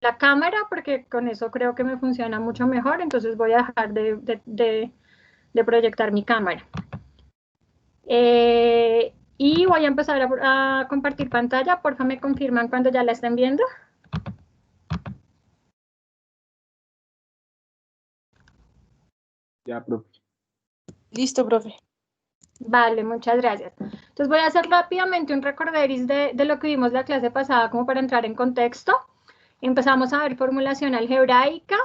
la cámara porque con eso creo que me funciona mucho mejor, entonces voy a dejar de proyectar mi cámara. Y voy a empezar a compartir pantalla, porfa me confirman cuando ya la estén viendo. Ya, profe. Listo, profe. Vale, muchas gracias. Entonces voy a hacer rápidamente un recorderis de lo que vimos la clase pasada como para entrar en contexto. Empezamos a ver formulación algebraica.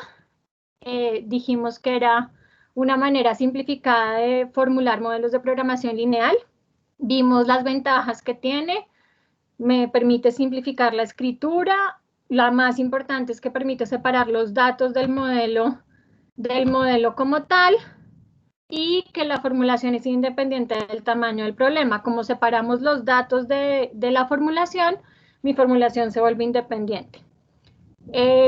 Dijimos que era una manera simplificada de formular modelos de programación lineal. Vimos las ventajas que tiene. Me permite simplificar la escritura. La más importante es que permite separar los datos del modelo como tal, y que la formulación es independiente del tamaño del problema. Como separamos los datos de la formulación, mi formulación se vuelve independiente.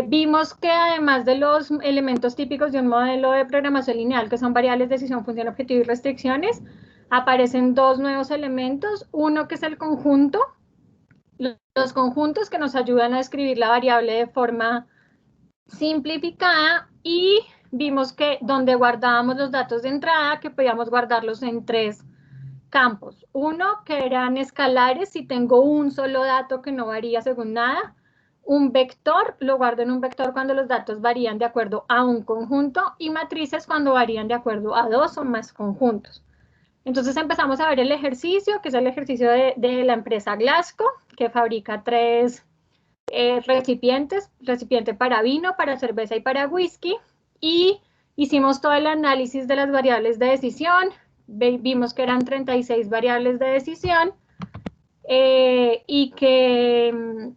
Vimos que además de los elementos típicos de un modelo de programación lineal, que son variables, decisión, función, objetivo y restricciones, aparecen dos nuevos elementos. Uno que es el conjunto, los conjuntos que nos ayudan a escribir la variable de forma simplificada, y vimos que donde guardábamos los datos de entrada, que podíamos guardarlos en tres campos. Uno, que eran escalares, si tengo un solo dato que no varía según nada. Un vector, lo guardo en un vector cuando los datos varían de acuerdo a un conjunto, y matrices cuando varían de acuerdo a dos o más conjuntos. Entonces empezamos a ver el ejercicio, que es el ejercicio de la empresa Glasgow, que fabrica tres recipientes, recipiente para vino, para cerveza y para whisky, y hicimos todo el análisis de las variables de decisión. Vimos que eran 36 variables de decisión, y que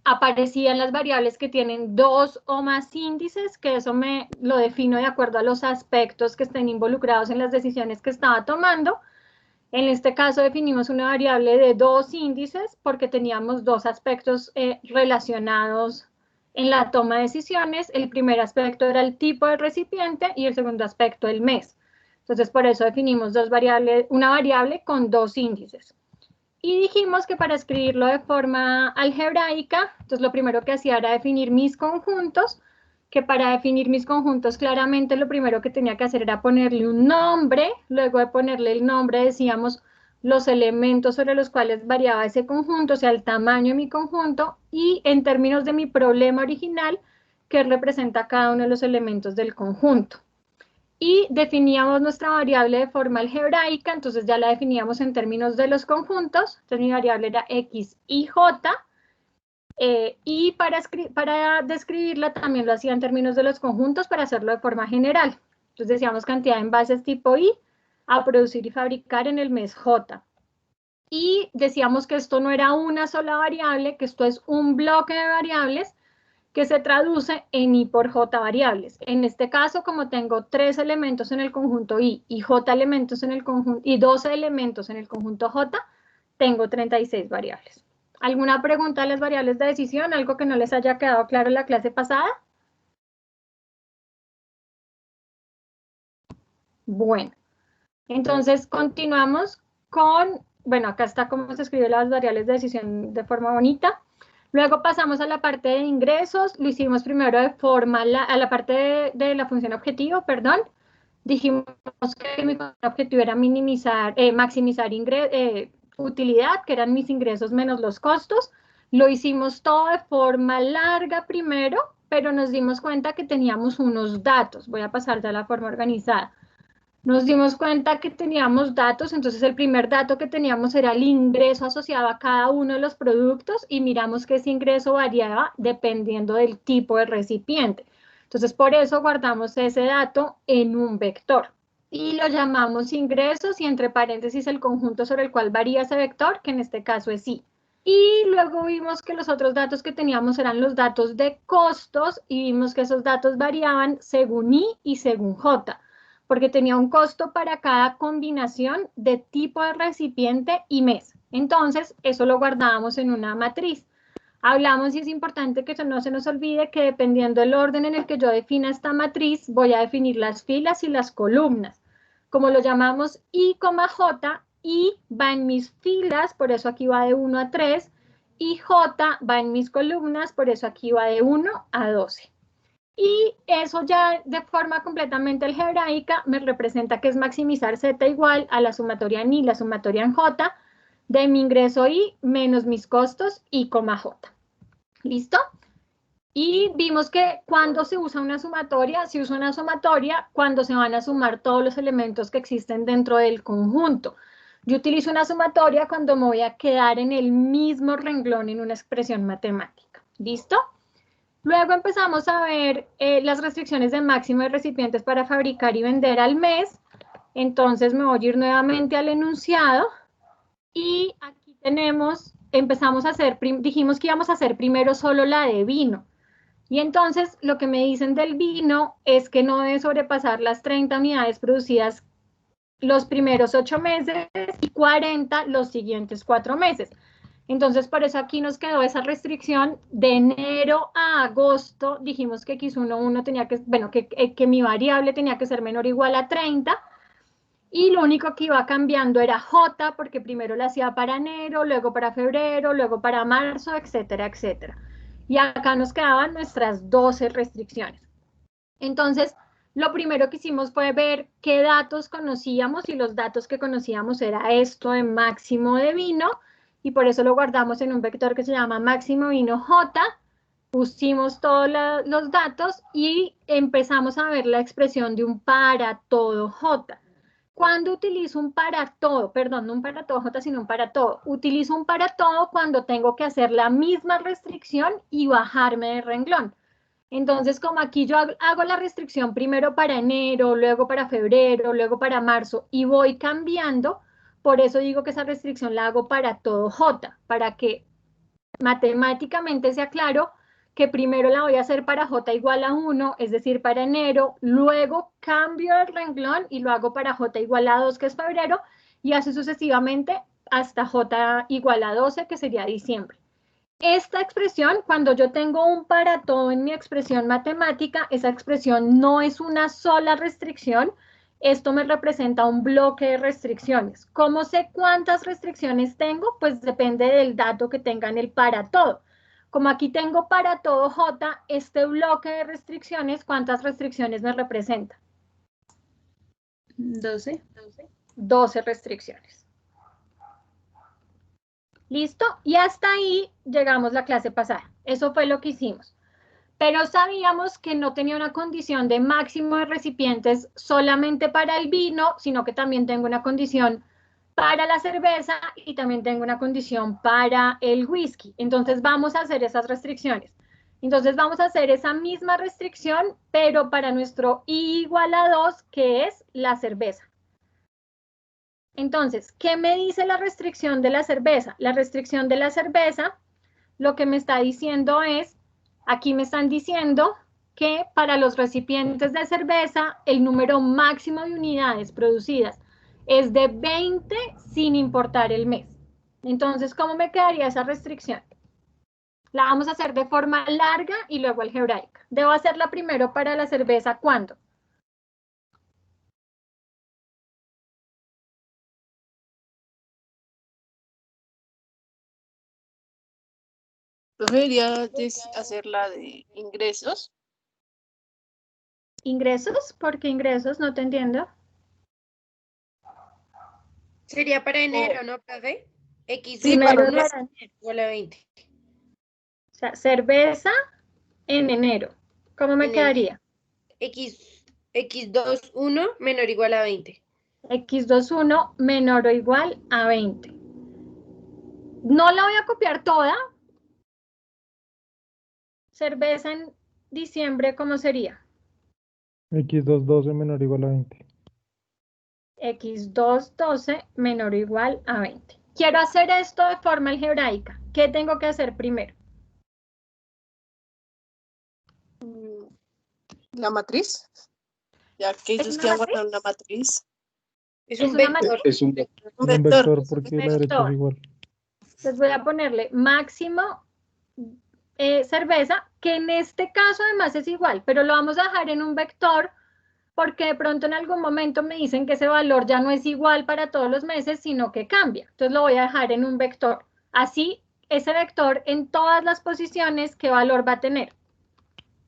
aparecían las variables que tienen dos o más índices, que eso me lo defino de acuerdo a los aspectos que estén involucrados en las decisiones que estaba tomando. En este caso definimos una variable de dos índices porque teníamos dos aspectos relacionados en la toma de decisiones. El primer aspecto era el tipo de recipiente y el segundo aspecto el mes. Entonces por eso definimos una variable con dos índices. Y dijimos que para escribirlo de forma algebraica, entonces lo primero que hacía era definir mis conjuntos, que para definir mis conjuntos claramente lo primero que tenía que hacer era ponerle un nombre. Luego de ponerle el nombre decíamos los elementos sobre los cuales variaba ese conjunto, o sea, el tamaño de mi conjunto, y en términos de mi problema original, que representa cada uno de los elementos del conjunto. Y definíamos nuestra variable de forma algebraica, entonces ya la definíamos en términos de los conjuntos. Entonces mi variable era x y j, y para describirla también lo hacía en términos de los conjuntos para hacerlo de forma general. Entonces decíamos cantidad de envases tipo I a producir y fabricar en el mes J. Y decíamos que esto no era una sola variable, que esto es un bloque de variables que se traduce en I por J variables. En este caso, como tengo 3 elementos en el conjunto I y J elementos en el conjunto, y 12 elementos en el conjunto J, tengo 36 variables. ¿Alguna pregunta de las variables de decisión? ¿Algo que no les haya quedado claro en la clase pasada? Bueno, entonces continuamos con, bueno, acá está cómo se escriben las variables de decisión de forma bonita. Luego pasamos a la parte de ingresos. Lo hicimos primero de forma, a la parte de la función objetivo, perdón. Dijimos que mi objetivo era maximizar utilidad, que eran mis ingresos menos los costos. Lo hicimos todo de forma larga primero, pero nos dimos cuenta que teníamos unos datos. Voy a pasar ya a la forma organizada. Nos dimos cuenta que teníamos datos, entonces el primer dato que teníamos era el ingreso asociado a cada uno de los productos, y miramos que ese ingreso variaba dependiendo del tipo de recipiente. Entonces por eso guardamos ese dato en un vector y lo llamamos ingresos, y entre paréntesis el conjunto sobre el cual varía ese vector, que en este caso es I. Y luego vimos que los otros datos que teníamos eran los datos de costos, y vimos que esos datos variaban según I y según J, porque tenía un costo para cada combinación de tipo de recipiente y mes. Entonces, eso lo guardábamos en una matriz. Hablamos, y es importante que no se nos olvide, que dependiendo del orden en el que yo defina esta matriz, voy a definir las filas y las columnas. Como lo llamamos I, J, I va en mis filas, por eso aquí va de 1 a 3, y J va en mis columnas, por eso aquí va de 1 a 12. Y eso ya de forma completamente algebraica me representa que es maximizar Z igual a la sumatoria en I, la sumatoria en J, de mi ingreso I menos mis costos I, J. ¿Listo? Y vimos que cuando se usa una sumatoria, se usa una sumatoria cuando se van a sumar todos los elementos que existen dentro del conjunto. Yo utilizo una sumatoria cuando me voy a quedar en el mismo renglón en una expresión matemática. ¿Listo? Luego empezamos a ver las restricciones de máximo de recipientes para fabricar y vender al mes. Entonces me voy a ir nuevamente al enunciado y aquí tenemos, empezamos a hacer, dijimos que íbamos a hacer primero solo la de vino. Y entonces lo que me dicen del vino es que no debe sobrepasar las 30 unidades producidas los primeros 8 meses y 40 los siguientes 4 meses. Entonces, por eso aquí nos quedó esa restricción de enero a agosto. Dijimos que X11 tenía que, bueno, que mi variable tenía que ser menor o igual a 30. Y lo único que iba cambiando era J, porque primero la hacía para enero, luego para febrero, luego para marzo, etcétera, etcétera. Y acá nos quedaban nuestras 12 restricciones. Entonces, lo primero que hicimos fue ver qué datos conocíamos y los datos que conocíamos era esto de máximo de vino y por eso lo guardamos en un vector que se llama máximo vino J. Pusimos todos los datos y empezamos a ver la expresión de un para todo J. Cuando utilizo un para todo, perdón, no un para todo J, sino un para todo. Utilizo un para todo cuando tengo que hacer la misma restricción y bajarme de renglón. Entonces, como aquí yo hago la restricción primero para enero, luego para febrero, luego para marzo y voy cambiando, por eso digo que esa restricción la hago para todo J, para que matemáticamente sea claro que primero la voy a hacer para J igual a 1, es decir, para enero, luego cambio el renglón y lo hago para J igual a 2, que es febrero, y así sucesivamente hasta J igual a 12, que sería diciembre. Esta expresión, cuando yo tengo un para todo en mi expresión matemática, esa expresión no es una sola restricción, esto me representa un bloque de restricciones. ¿Cómo sé cuántas restricciones tengo? Pues depende del dato que tenga en el para todo. Como aquí tengo para todo J, este bloque de restricciones, ¿cuántas restricciones me representa? 12. 12 restricciones. ¿Listo? Y hasta ahí llegamos la clase pasada. Eso fue lo que hicimos. Pero sabíamos que no tenía una condición de máximo de recipientes solamente para el vino, sino que también tengo una condición para la cerveza y también tengo una condición para el whisky. Entonces vamos a hacer esas restricciones. Entonces vamos a hacer esa misma restricción, pero para nuestro I igual a 2, que es la cerveza. Entonces, ¿qué me dice la restricción de la cerveza? La restricción de la cerveza, lo que me está diciendo es, aquí me están diciendo que para los recipientes de cerveza, el número máximo de unidades producidas es de 20 sin importar el mes. Entonces, ¿cómo me quedaría esa restricción? La vamos a hacer de forma larga y luego algebraica. Debo hacerla primero para la cerveza, ¿cuándo? Debería hacer la de ingresos. ¿Ingresos? ¿Por qué ingresos? No te entiendo. Sería para enero, ¿no, profe? X Primero para para, igual a 20. o sea, cerveza en enero. ¿Cómo me En quedaría? X21 menor o igual a 20. X21 menor o igual a 20. No la voy a copiar toda. Cerveza en diciembre, ¿cómo sería? X212 menor o igual a 20. X212 menor o igual a 20. Quiero hacer esto de forma algebraica. ¿Qué tengo que hacer primero? La matriz. Ya que ¿Es ellos una quieran matriz? guardar una matriz. Es ¿Es un una vector. matriz? Es un vector. Un Un vector. vector porque la derecha es igual. Entonces voy a ponerle máximo cerveza, que en este caso además es igual, pero lo vamos a dejar en un vector porque de pronto en algún momento me dicen que ese valor ya no es igual para todos los meses, sino que cambia. Entonces lo voy a dejar en un vector. Así ese vector en todas las posiciones, ¿qué valor va a tener?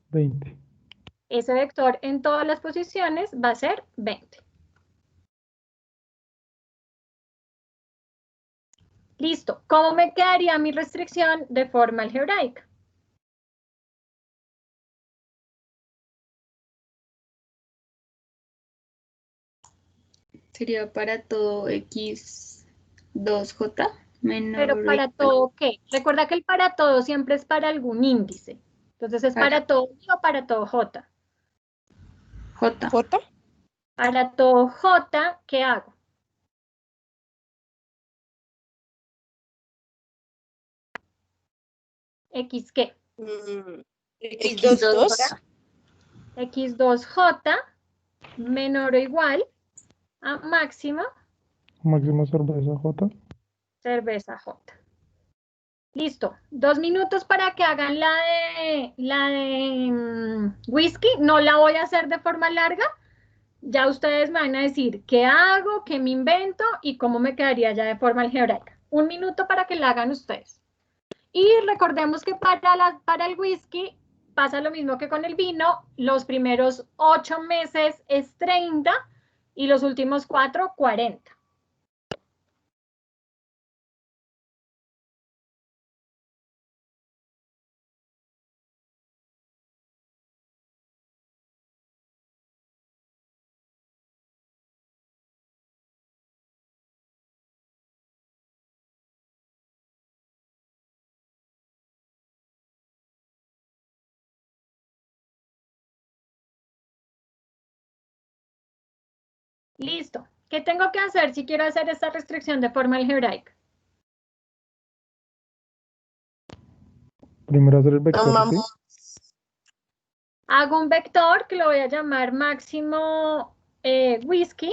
20. Ese vector en todas las posiciones va a ser 20. Listo. ¿Cómo me quedaría mi restricción de forma algebraica? Sería para todo x2j menor. Pero ¿para todo qué? Recuerda que el para todo siempre es para algún índice. Entonces es para todo I o para todo J. J. J. Para todo J, ¿qué hago? ¿X qué? X2J. X2J menor o igual a máximo Máximo cerveza J. cerveza J. Listo. 2 minutos para que hagan la de whisky. No la voy a hacer de forma larga. Ya ustedes me van a decir qué hago, qué me invento y cómo me quedaría ya de forma algebraica. 1 minuto para que la hagan ustedes. Y recordemos que para el whisky pasa lo mismo que con el vino. Los primeros 8 meses es 30 y los últimos 4, 40. Listo. ¿Qué tengo que hacer si quiero hacer esta restricción de forma algebraica? Primero hacer el vector, Tomamos. ¿sí? Hago un vector que lo voy a llamar máximo whisky.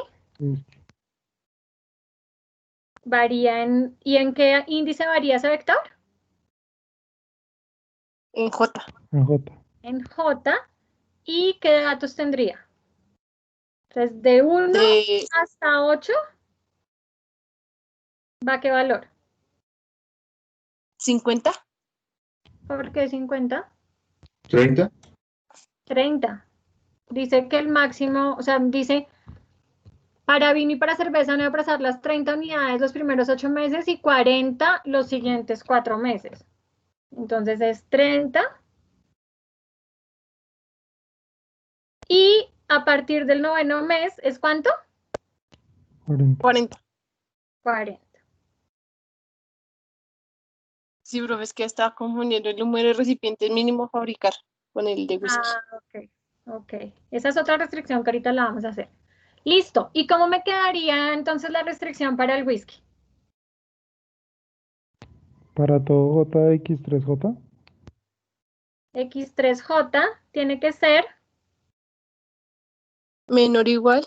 Varía ¿y en qué índice varía ese vector? En J. En J. En J. ¿Y qué datos tendría? Entonces, de 1 De hasta 8, ¿va qué valor? 50. ¿Por qué 50? 30. 30. Dice que el máximo, o sea, dice, para vino y para cerveza no voy a pasar las 30 unidades los primeros 8 meses y 40 los siguientes 4 meses. Entonces es 30. Y a partir del 9º mes, ¿es cuánto? 40. 40. 40. Sí, bro, es que estaba confundiendo el número de recipientes mínimo a fabricar con el de whisky. Ah, ok. Ok. Esa es otra restricción que ahorita la vamos a hacer. Listo. ¿Y cómo me quedaría entonces la restricción para el whisky? Para todo J, X3J. X3J tiene que ser Menor o igual.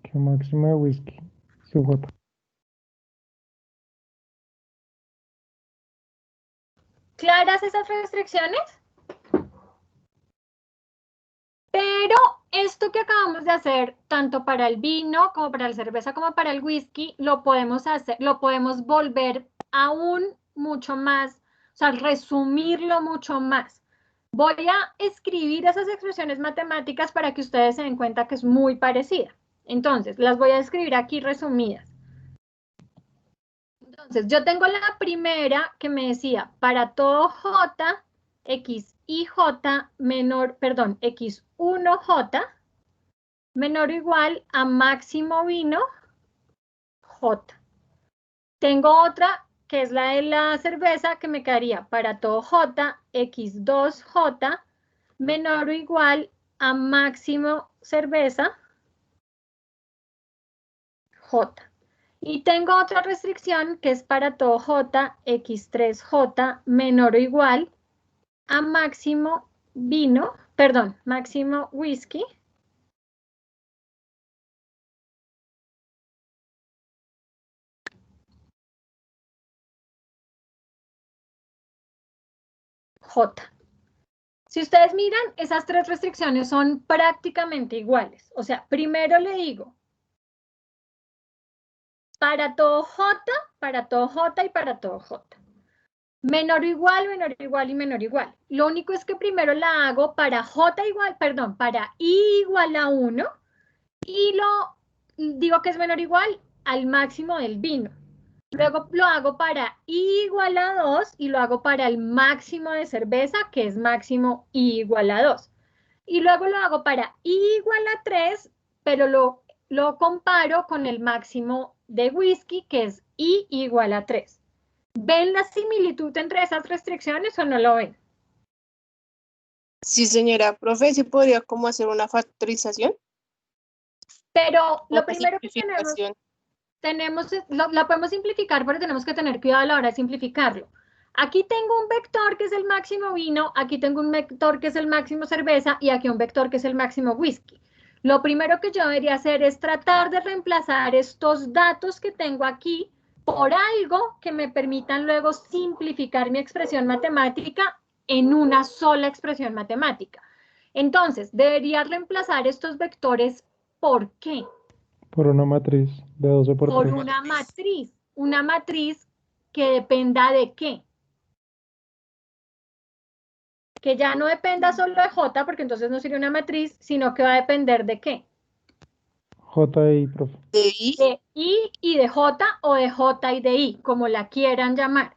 Que máximo de whisky. Sub J. claras esas restricciones. Pero esto que acabamos de hacer, tanto para el vino, como para la cerveza, como para el whisky, lo podemos hacer, lo podemos volver aún mucho más, o sea, resumirlo mucho más. Voy a escribir esas expresiones matemáticas para que ustedes se den cuenta que es muy parecida. Entonces, las voy a escribir aquí resumidas. Entonces, yo tengo la primera que me decía, para todo J, X y J menor, perdón, X1J menor o igual a máximo vino J. Tengo otra que es la de la cerveza que me quedaría para todo J, X2J menor o igual a máximo cerveza J. Y tengo otra restricción que es para todo J, X3J menor o igual a máximo vino, perdón, máximo whisky J. Si ustedes miran, esas 3 restricciones son prácticamente iguales. O sea, primero le digo, para todo J y para todo J. Menor o igual, menor o igual y menor o igual. Lo único es que primero la hago para J igual, perdón, para I igual a 1 y lo digo que es menor o igual al máximo del vino. Luego lo hago para I igual a 2 y lo hago para el máximo de cerveza, que es máximo I igual a 2. Y luego lo hago para I igual a 3, pero lo comparo con el máximo de whisky, que es I igual a 3. ¿Ven la similitud entre esas restricciones o no lo ven? Sí, señora. Profe, ¿se podría como hacer una factorización? Pero lo Una primero que simplificación. la podemos simplificar, pero tenemos que tener cuidado a la hora de simplificarlo. Aquí tengo un vector que es el máximo vino, aquí tengo un vector que es el máximo cerveza y aquí un vector que es el máximo whisky. Lo primero que yo debería hacer es tratar de reemplazar estos datos que tengo aquí por algo que me permitan luego simplificar mi expresión matemática en una sola expresión matemática. Entonces, debería reemplazar estos vectores, ¿por qué? Por una matriz de 12 por Por 3. una matriz que dependa de qué. Que ya no dependa solo de J, porque entonces no sería una matriz, sino que va a depender de qué. JI, profe. ¿De I? De I y de J o de J y de I, como la quieran llamar.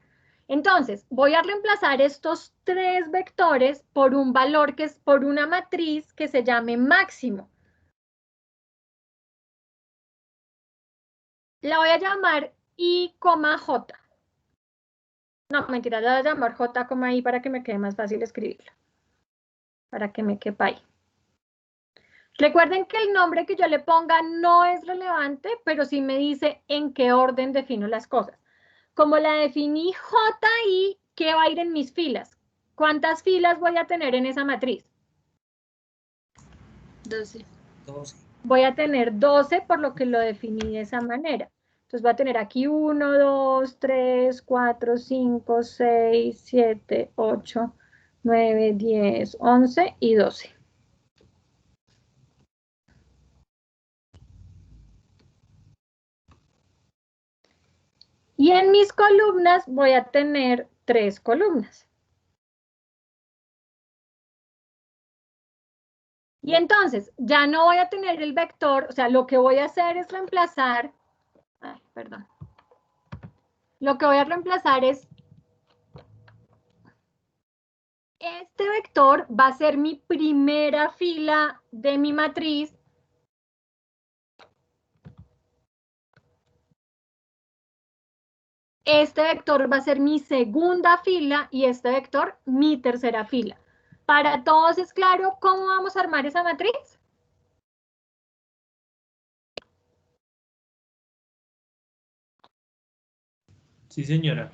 Entonces, voy a reemplazar estos tres vectores por un valor que es por una matriz que se llame máximo. La voy a llamar I, J. No, mentira, la voy a llamar J, I para que me quede más fácil escribirlo. Para que me quepa ahí. Recuerden que el nombre que yo le ponga no es relevante, pero sí me dice en qué orden defino las cosas. Como la definí JI, ¿qué va a ir en mis filas? ¿Cuántas filas voy a tener en esa matriz? 12. Voy a tener 12 por lo que lo definí de esa manera. Entonces voy a tener aquí 1, 2, 3, 4, 5, 6, 7, 8, 9, 10, 11 y 12. Y en mis columnas voy a tener 3 columnas. Y entonces, ya no voy a tener el vector, o sea, lo que voy a hacer es reemplazar, lo que voy a reemplazar es, este vector va a ser mi primera fila de mi matriz. Este vector va a ser mi segunda fila y este vector mi tercera fila. ¿Para todos es claro cómo vamos a armar esa matriz? Sí, señora.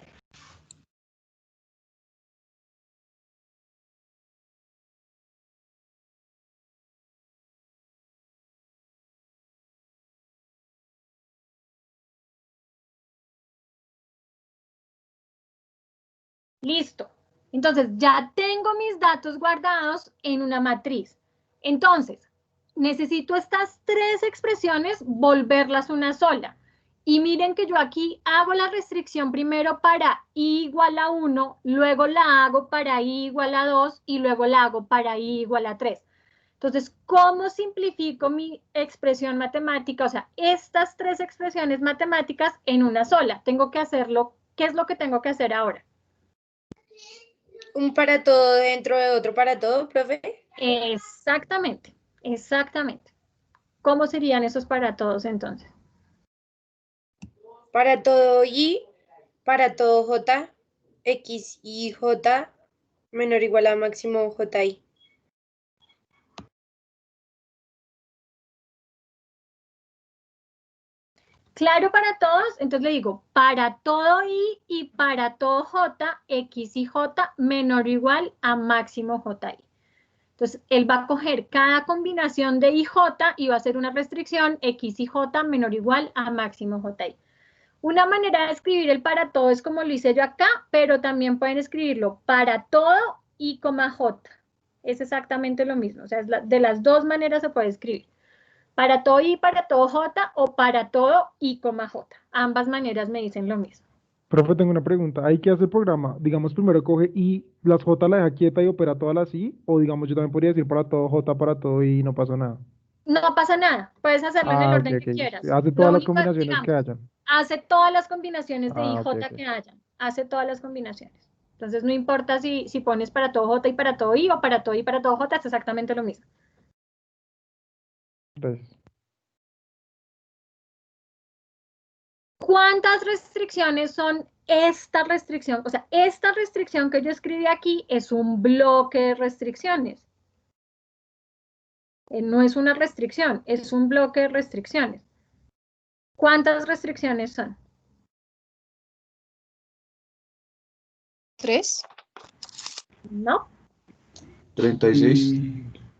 Listo. Entonces, ya tengo mis datos guardados en una matriz. Entonces, necesito estas tres expresiones volverlas una sola. Y miren que yo aquí hago la restricción primero para I igual a 1, luego la hago para I igual a 2 y luego la hago para I igual a 3. Entonces, ¿cómo simplifico mi expresión matemática? O sea, estas tres expresiones matemáticas en una sola. Tengo que hacerlo. ¿Qué es lo que tengo que hacer ahora? Un para todo dentro de otro para todo, profe. Exactamente, exactamente. ¿Cómo serían esos para todos entonces? Para todo Y, para todo J, X y J menor o igual a máximo JI. Claro para todos, entonces le digo para todo I y para todo J, X y J menor o igual a máximo JI. Entonces, él va a coger cada combinación de I y J y va a hacer una restricción X y J menor o igual a máximo JI. Una manera de escribir el para todo es como lo hice yo acá, pero también pueden escribirlo para todo I, J. Es exactamente lo mismo, o sea, de las dos maneras se puede escribir. Para todo I, para todo J o para todo I, J. Ambas maneras me dicen lo mismo. Profe, tengo una pregunta. ¿Hay que hacer el programa? Digamos, primero coge y las J la deja quieta y opera todas las I, o digamos, yo también podría decir para todo J para todo y no pasa nada. No pasa nada, puedes hacerlo en el Ah, ok, orden que ok. quieras. Hace Lo todas las único, combinaciones que digamos, hayan. hace todas las combinaciones de Ah, ok, IJ ok. que hayan. Hace todas las combinaciones. Entonces no importa si pones para todo J y para todo I o para todo I y para todo J, es exactamente lo mismo. Entonces, ¿Cuántas restricciones son esta restricción? O sea, esta restricción que yo escribí aquí es un bloque de restricciones. No es una restricción, es un bloque de restricciones. ¿Cuántas restricciones son? 3. No, 36.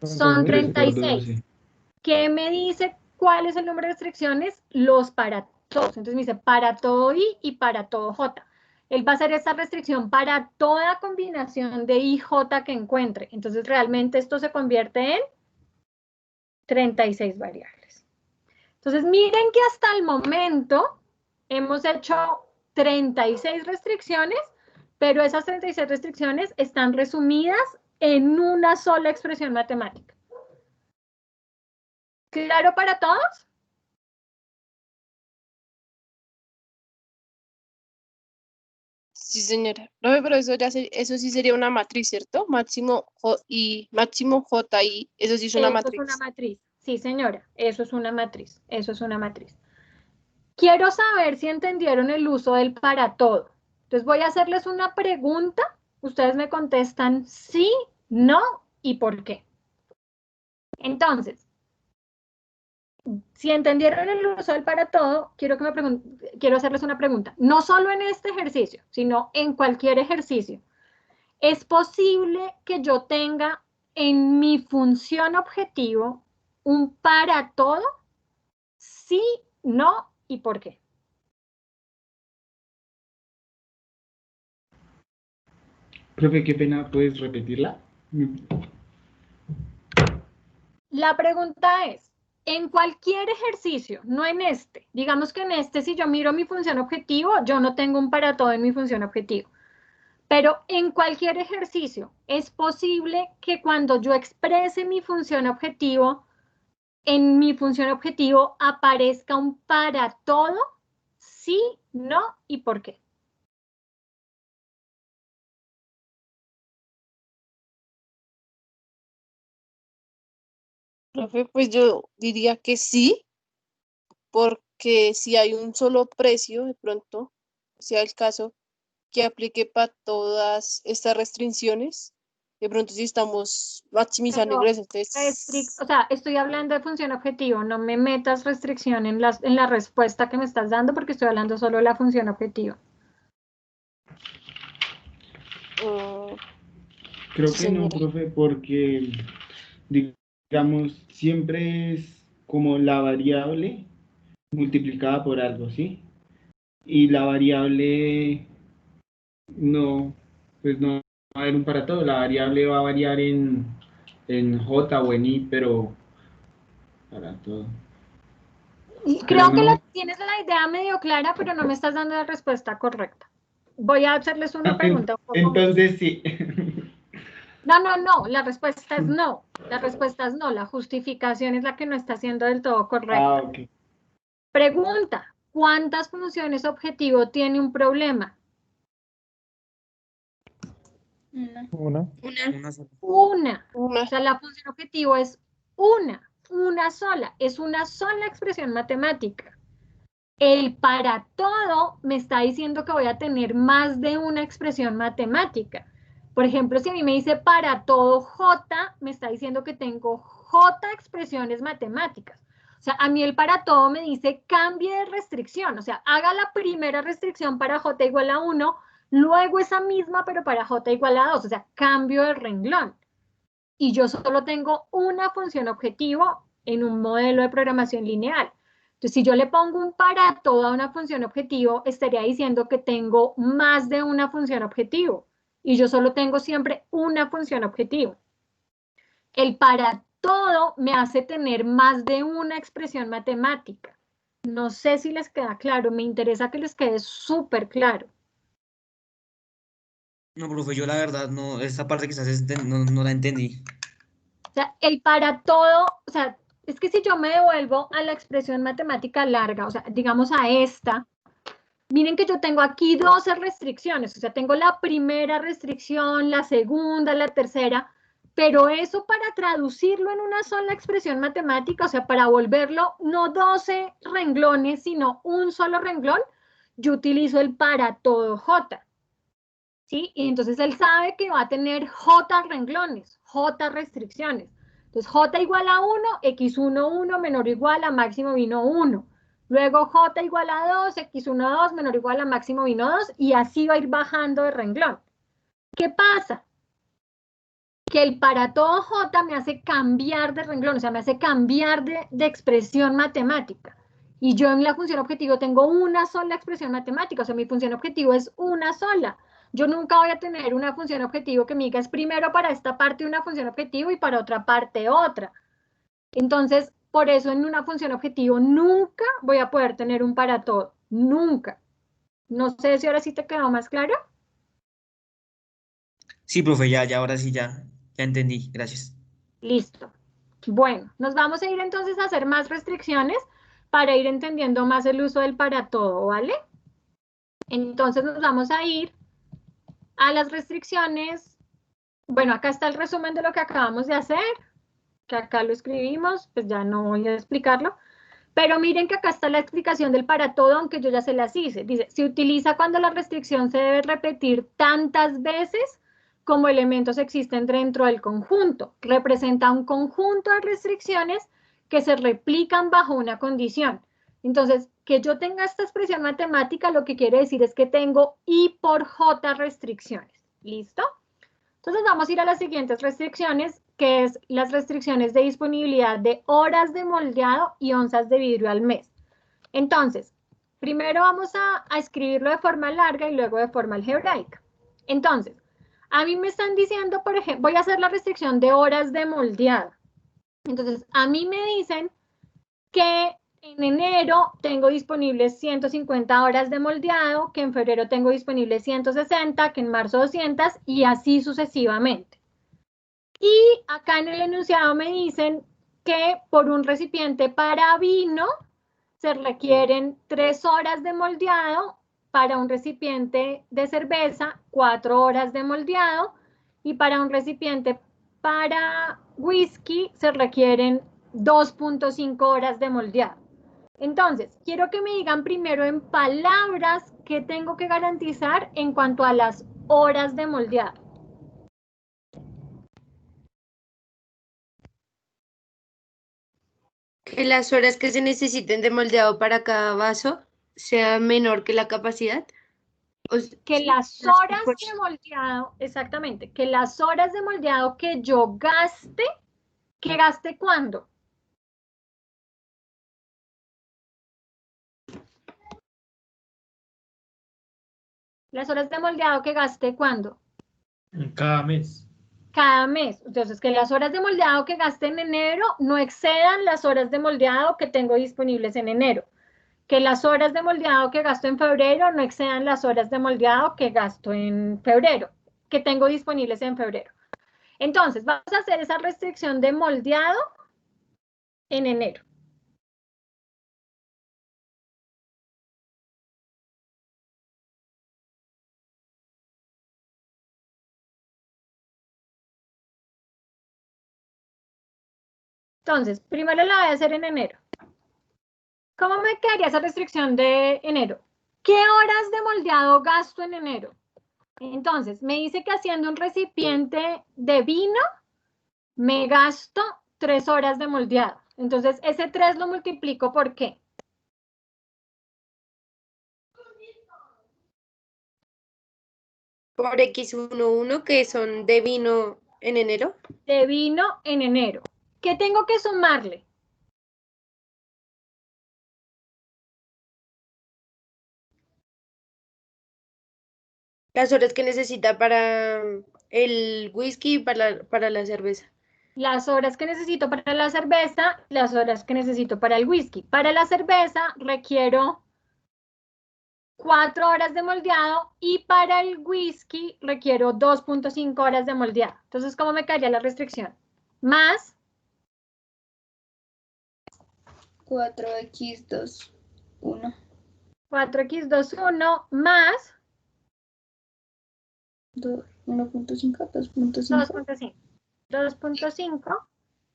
son 36. 13 por 36. 12. ¿Qué me dice cuál es el número de restricciones? Los para todos. Entonces me dice para todo I y para todo J. Él va a hacer esta restricción para toda combinación de I, J que encuentre. Entonces realmente esto se convierte en 36 variables. Entonces miren que hasta el momento hemos hecho 36 restricciones, pero esas 36 restricciones están resumidas en una sola expresión matemática. ¿Claro para todos? Sí, señora. Profe, pero eso sí sería una matriz, ¿cierto? Máximo y máximo J y eso sí es una Eso matriz. es una matriz. Sí, señora, eso es una matriz. Eso es una matriz. Quiero saber si entendieron el uso del para todo. Entonces voy a hacerles una pregunta. Ustedes me contestan sí, no y por qué. Entonces, si entendieron el uso del para todo, quiero hacerles una pregunta. No solo en este ejercicio, sino en cualquier ejercicio. ¿Es posible que yo tenga en mi función objetivo un para todo? Sí, no y por qué. Profe, qué pena, ¿puedes repetirla? La pregunta es, en cualquier ejercicio, no en este, digamos que en este, si yo miro mi función objetivo, yo no tengo un para todo en mi función objetivo. Pero en cualquier ejercicio, es posible que cuando yo exprese mi función objetivo, en mi función objetivo aparezca un para todo, sí, no y por qué. Profe, pues yo diría que sí, porque si hay un solo precio, de pronto, sea el caso, que aplique para todas estas restricciones, de pronto si estamos maximizando Pero ingresos, entonces, o sea, estoy hablando de función objetivo, no me metas restricción en la respuesta que me estás dando porque estoy hablando solo de la función objetivo. Creo sí, que no, señora. profe, porque, digamos, siempre es como la variable multiplicada por algo, ¿sí? Y la variable no, pues no va a haber un para todo, la variable va a variar en J o en I, pero para todo. Y Pero creo que no, tienes la idea medio clara, pero no me estás dando la respuesta correcta. Voy a hacerles una pregunta un poco. entonces sí. No, la respuesta es no. La respuesta es no, la justificación es la que no está siendo del todo correcta. Ok. Pregunta, ¿cuántas funciones objetivo tiene un problema? Una. Una. Una. O sea, la función objetivo es una sola, es una sola expresión matemática. El para todo me está diciendo que voy a tener más de una expresión matemática. Por ejemplo, si a mí me dice para todo J, me está diciendo que tengo J expresiones matemáticas. O sea, a mí el para todo me dice cambie de restricción. O sea, haga la primera restricción para J igual a 1, luego esa misma, pero para J igual a 2. O sea, cambio de renglón. Y yo solo tengo una función objetivo en un modelo de programación lineal. Entonces, si yo le pongo un para toda una función objetivo, estaría diciendo que tengo más de una función objetivo. Y yo solo tengo siempre una función objetivo. El para todo me hace tener más de una expresión matemática. No sé si les queda claro, me interesa que les quede súper claro. No, profe, yo la verdad no, esta parte que estás no la entendí. O sea, el para todo, o sea, es que si yo me devuelvo a la expresión matemática larga, o sea, digamos a esta, miren que yo tengo aquí 12 restricciones, o sea, tengo la primera restricción, la segunda, la tercera, pero eso para traducirlo en una sola expresión matemática, o sea, para volverlo no 12 renglones, sino un solo renglón, yo utilizo el para todo J. ¿Sí? Y entonces él sabe que va a tener J renglones, J restricciones. Entonces J igual a 1, X1, 1 menor o igual a máximo vino 1. Luego J igual a 2, X1, 2 menor o igual a máximo vino 2 y así va a ir bajando de renglón. ¿Qué pasa? Que el para todo J me hace cambiar de renglón, o sea, me hace cambiar de expresión matemática. Y yo en la función objetivo tengo una sola expresión matemática, o sea, mi función objetivo es una sola. Yo nunca voy a tener una función objetivo que me diga es primero para esta parte una función objetivo y para otra parte otra. Entonces, por eso en una función objetivo nunca voy a poder tener un para todo, nunca. No sé si ahora sí te quedó más claro. Sí, profe, ahora sí, ya entendí, gracias. Listo. Bueno, nos vamos a ir entonces a hacer más restricciones para ir entendiendo más el uso del para todo, ¿vale? Entonces nos vamos a ir a las restricciones. Bueno, acá está el resumen de lo que acabamos de hacer, que acá lo escribimos, pues ya no voy a explicarlo. Pero miren que acá está la explicación del para todo, aunque yo ya se las hice. Dice, se utiliza cuando la restricción se debe repetir tantas veces como elementos existen dentro del conjunto. Representa un conjunto de restricciones que se replican bajo una condición. Entonces, que yo tenga esta expresión matemática, lo que quiere decir es que tengo I por J restricciones. ¿Listo? Entonces vamos a ir a las siguientes restricciones, que es las restricciones de disponibilidad de horas de moldeado y onzas de vidrio al mes. Entonces, primero vamos a escribirlo de forma larga y luego de forma algebraica. Entonces, a mí me están diciendo, por ejemplo, voy a hacer la restricción de horas de moldeado. Entonces, a mí me dicen que en enero tengo disponibles 150 horas de moldeado, que en febrero tengo disponibles 160, que en marzo 200 y así sucesivamente. Y acá en el enunciado me dicen que por un recipiente para vino se requieren 3 horas de moldeado, para un recipiente de cerveza 4 horas de moldeado y para un recipiente para whisky se requieren 2.5 horas de moldeado. Entonces, quiero que me digan primero en palabras qué tengo que garantizar en cuanto a las horas de moldeado. Que las horas que se necesiten de moldeado para cada vaso sea menor que la capacidad. Que ¿Sí? las horas de moldeado, exactamente, que las horas de moldeado que yo gaste, ¿que gaste cuándo? Las horas de moldeado que gaste cuándo? En cada mes. Cada mes. Entonces, que las horas de moldeado que gaste en enero no excedan las horas de moldeado que tengo disponibles en enero. Que las horas de moldeado que gasto en febrero no excedan las horas de moldeado que gasto en febrero, que tengo disponibles en febrero. Entonces, vamos a hacer esa restricción de moldeado en enero. Entonces, primero la voy a hacer en enero. ¿Cómo me quedaría esa restricción de enero? ¿Qué horas de moldeado gasto en enero? Entonces, me dice que haciendo un recipiente de vino, me gasto 3 horas de moldeado. Entonces, ese 3 lo multiplico ¿por qué? Por X11 que son de vino en enero. De vino en enero. ¿Qué tengo que sumarle? Las horas que necesita para el whisky y para la cerveza. las horas que necesito para la cerveza, las horas que necesito para el whisky. Para la cerveza requiero 4 horas de moldeado y para el whisky requiero 2.5 horas de moldeado. Entonces, ¿cómo me quedaría la restricción? Más 4x2, 1. 4x21 más 1.5, 2.5, 2.5. 2.5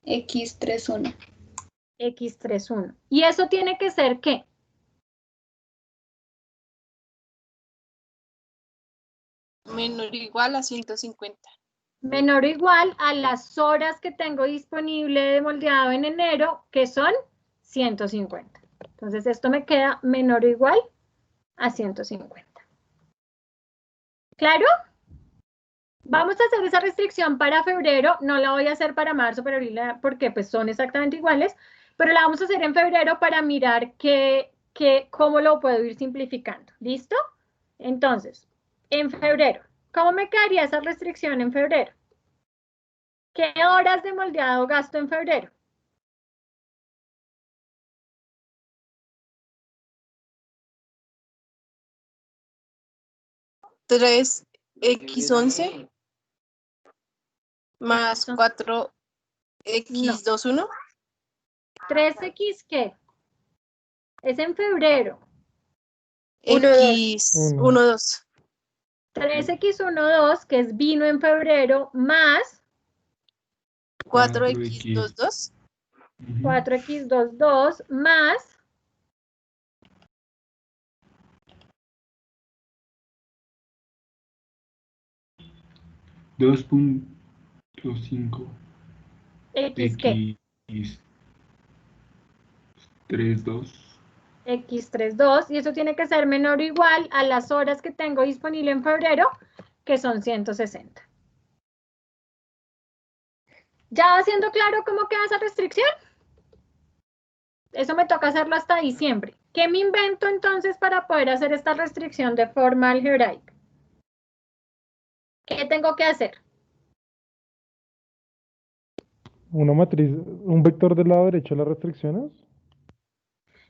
x31. x31. ¿Y eso tiene que ser qué? Menor o igual a 150. Menor o igual a las horas que tengo disponible de moldeado en enero, que son 150. Entonces, esto me queda menor o igual a 150. ¿Claro? Vamos a hacer esa restricción para febrero, no la voy a hacer para marzo, pero porque pues son exactamente iguales, pero la vamos a hacer en febrero para mirar cómo lo puedo ir simplificando. ¿Listo? Entonces, en febrero, ¿cómo me quedaría esa restricción en febrero? ¿Qué horas de moldeado gasto en febrero? Tres x11 más 4x21. 3x, ¿qué? Es en febrero. 1x12. 3x12, que es vino en febrero, más 4x22. 4x22, más 2.5 x, ¿qué? x32. x32, y eso tiene que ser menor o igual a las horas que tengo disponible en febrero, que son 160. ¿Ya va siendo claro cómo queda esa restricción? Eso me toca hacerlo hasta diciembre. ¿Qué me invento entonces para poder hacer esta restricción de forma algebraica? ¿Qué tengo que hacer? Una matriz, un vector del lado derecho de las restricciones.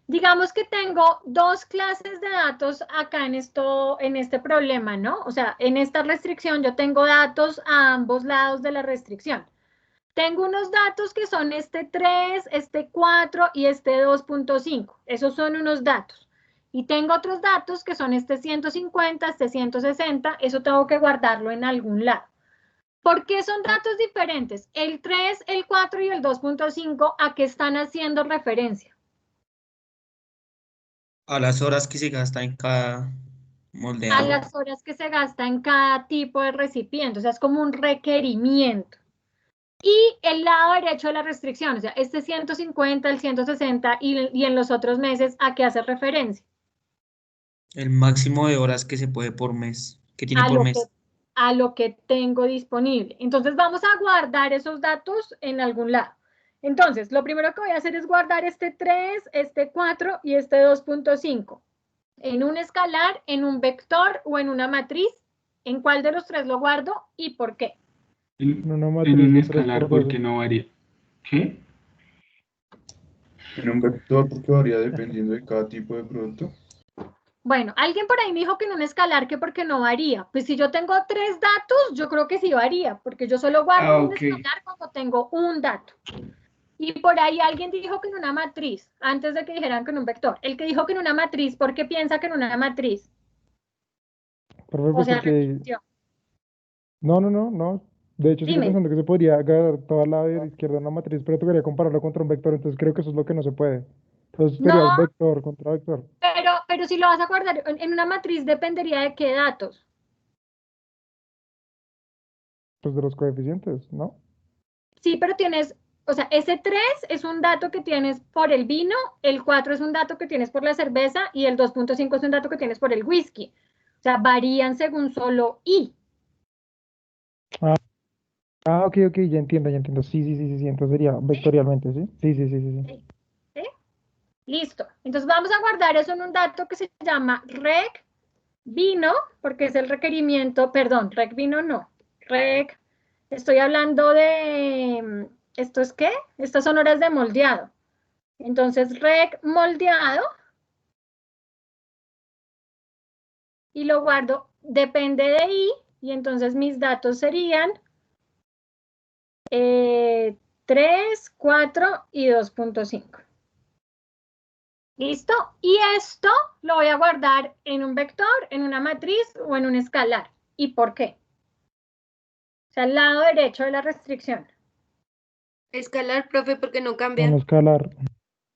Digamos que tengo dos clases de datos acá en este problema, ¿no? O sea, en esta restricción yo tengo datos a ambos lados de la restricción. Tengo unos datos que son este 3, este 4 y este 2.5. Esos son unos datos. Y tengo otros datos que son este 150, este 160. Eso tengo que guardarlo en algún lado. ¿Por qué son datos diferentes? El 3, el 4 y el 2.5, ¿a qué están haciendo referencia? A las horas que se gasta en cada A moldeado. las horas que se gasta en cada tipo de recipiente. O sea, es como un requerimiento. Y el lado derecho de la restricción, o sea, este 150, el 160 y en los otros meses, ¿a qué hace referencia? El máximo de horas que se puede por mes, que tiene por mes. A lo que tengo disponible. Entonces vamos a guardar esos datos en algún lado. Entonces, lo primero que voy a hacer es guardar este 3, este 4 y este 2.5 en un escalar, en un vector o en una matriz. ¿En cuál de los tres lo guardo y por qué? En Una matriz un de escalar 3 por 2. porque no varía. ¿Qué? En un vector porque varía dependiendo de cada tipo de producto. Bueno, alguien por ahí me dijo que en un escalar que porque no varía. Pues si yo tengo 3 datos, yo creo que sí varía, porque yo solo guardo un ok. escalar cuando tengo un dato. Y por ahí alguien dijo que en una matriz, antes de que dijeran que en un vector. El que dijo que en una matriz, ¿por qué piensa que en una matriz? Profe, O pues sea, porque... repetición. No. De hecho, sigo Dime. pensando que se podría agarrar toda la de izquierda una matriz, pero tocaría compararlo contra un vector, entonces creo que eso es lo que no se puede. Entonces sería No, un vector contra vector. pero si lo vas a guardar en una matriz dependería de qué datos. Pues de los coeficientes, ¿no? Sí, pero tienes, o sea, ese 3 es un dato que tienes por el vino, el 4 es un dato que tienes por la cerveza y el 2.5 es un dato que tienes por el whisky. O sea, varían según solo I. Ok, ya entiendo. Sí, entonces sería vectorialmente, ¿sí? Sí. ¿Sí? Listo. Entonces vamos a guardar eso en un dato que se llama rec vino, porque es el requerimiento, perdón, rec vino no, rec, estoy hablando de ¿esto es qué? Estas son horas de moldeado. Entonces, rec moldeado. Y lo guardo, depende de i, y entonces mis datos serían 3, 4 y 2.5. ¿Listo? Y esto lo voy a guardar en un vector, en una matriz o en un escalar. ¿Y por qué? O sea, al lado derecho de la restricción. Escalar, profe, porque no Con cambia. escalar.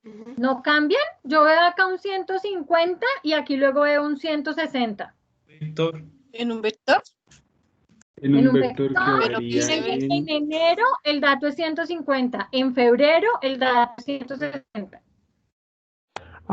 Ujú. ¿No cambian? Yo veo acá un 150 y aquí luego veo un 160. Víctor, ¿En un vector? En En un un vector que vector, Pero varía dice en enero el dato es 150, en febrero el dato es 160.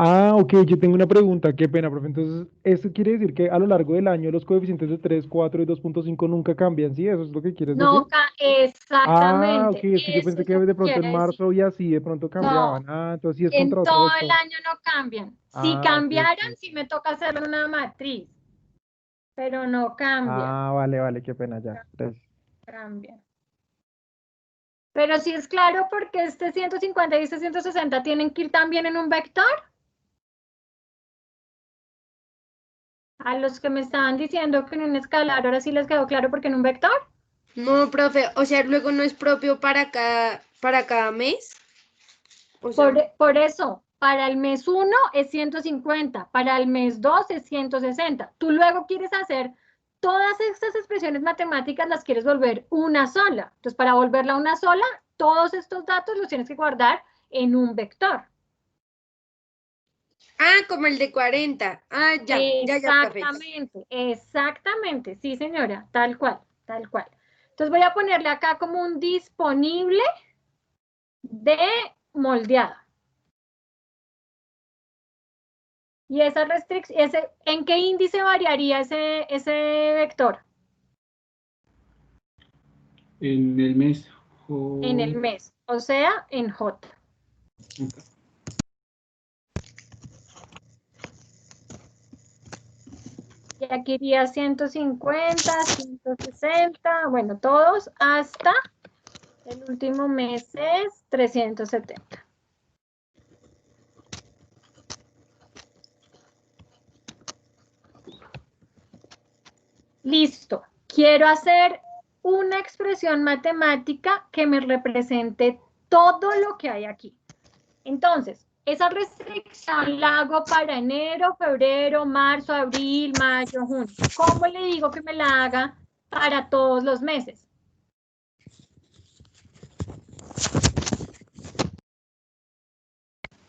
Ah, ok, yo tengo una pregunta, qué pena, profe. Entonces, ¿esto quiere decir que a lo largo del año los coeficientes de 3, 4 y 2.5 nunca cambian? ¿Sí? ¿Eso es lo que quieres decir? No, Ah, ok, exactamente. es que yo Eso pensé es que lo de que pronto en quiere decir. marzo y así de pronto cambiaban. No, Ah, entonces sí es en contra todo el opuesto. año no cambian. Si Ah, ok, cambiaran, ok. sí me toca hacerlo en una matriz, pero no cambian. Ah, vale, vale, qué pena ya. Gracias. Cambian. Pero sí es claro porque este 150 y este 160 tienen que ir también en un vector. A los que me estaban diciendo que en un escalar, ahora sí les quedó claro porque en un vector. No, profe, o sea, luego no es propio para cada mes. O sea, Por eso, para el mes 1 es 150, para el mes 2 es 160. Tú luego quieres hacer todas estas expresiones matemáticas, las quieres volver una sola. Entonces, para volverla una sola, todos estos datos los tienes que guardar en un vector. como el de 40. Ya, profe. Exactamente, exactamente, sí señora, tal cual, tal cual. Entonces voy a ponerle acá como un disponible de moldeado. Y esa restricción, ¿en qué índice variaría ese vector? en el mes. En el mes, o sea, en J. Y aquí iría 150, 160, bueno, todos hasta el último mes es 370. Listo. Quiero hacer una expresión matemática que me represente todo lo que hay aquí. Entonces, esa restricción la hago para enero, febrero, marzo, abril, mayo, junio. ¿Cómo le digo que me la haga para todos los meses?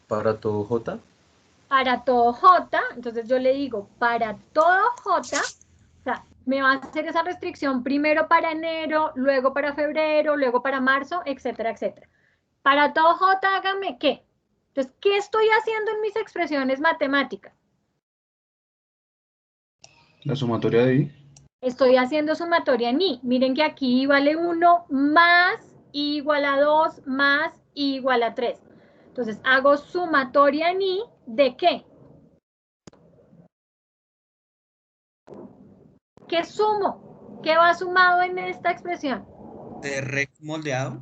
Para todo J. Para todo J, entonces yo le digo para todo J, o sea, me va a hacer esa restricción primero para enero, luego para febrero, luego para marzo, etcétera, etcétera. Para todo J, hágame ¿qué? Entonces, ¿qué estoy haciendo en mis expresiones matemáticas? La sumatoria de I. Estoy haciendo sumatoria en I. Miren que aquí vale 1 más I igual a 2 más I igual a 3. Entonces, hago sumatoria en I ¿de qué? ¿Qué sumo? ¿Qué va sumado en esta expresión? De rec moldeado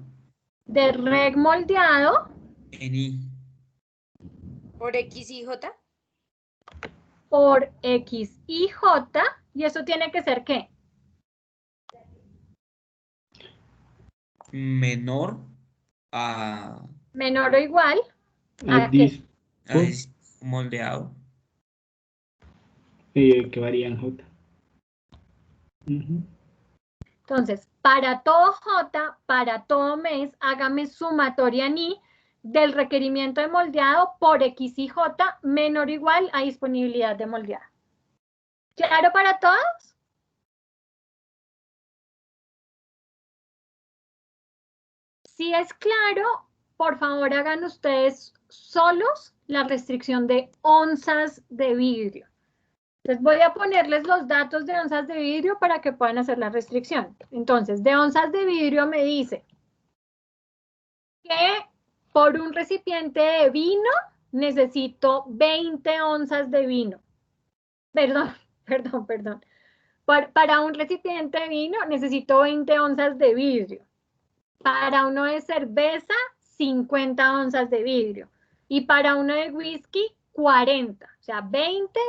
De reg moldeado en I. Por X y J. por X y J. ¿Y eso tiene que ser qué? Menor a, Menor o igual A a qué? a moldeado. Que varía en J. Ujú. Entonces, para todo J, para todo mes, hágame sumatoria en I del requerimiento de moldeado por X y J menor o igual a disponibilidad de moldeado. ¿Claro para todos? Si es claro, por favor hagan ustedes solos la restricción de onzas de vidrio. Les voy a ponerles los datos de onzas de vidrio para que puedan hacer la restricción. Entonces, de onzas de vidrio me dice que por un recipiente de vino necesito 20 onzas de vino. Perdón. Para un recipiente de vino necesito 20 onzas de vidrio. Para uno de cerveza, 50 onzas de vidrio. Y para uno de whisky, 40. O sea, 20,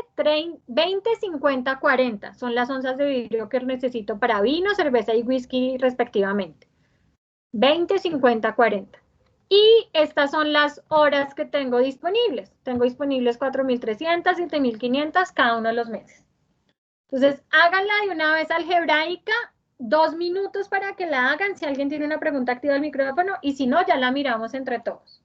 50, 40 son las onzas de vidrio que necesito para vino, cerveza y whisky respectivamente. 20, 50, 40. Y estas son las horas que tengo disponibles. Tengo disponibles 4.300, 7.500 cada uno de los meses. Entonces, háganla de una vez algebraica, 2 minutos para que la hagan. Si alguien tiene una pregunta, activa el micrófono y si no, ya la miramos entre todos.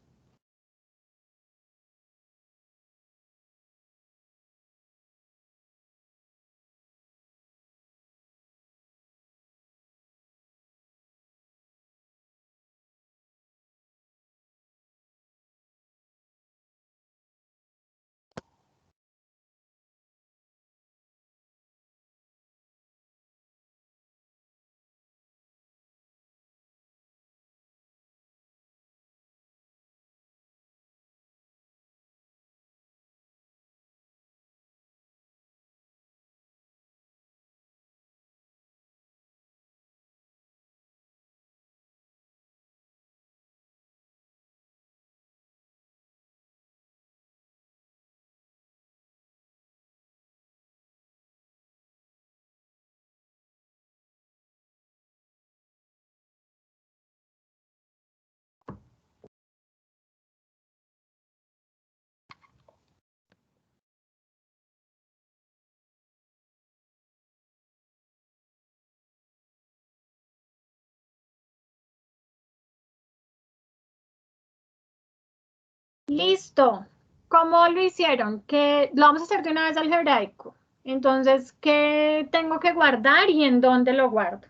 Listo. ¿Cómo lo hicieron? Que lo vamos a hacer de una vez algebraico. Entonces, ¿qué tengo que guardar y en dónde lo guardo?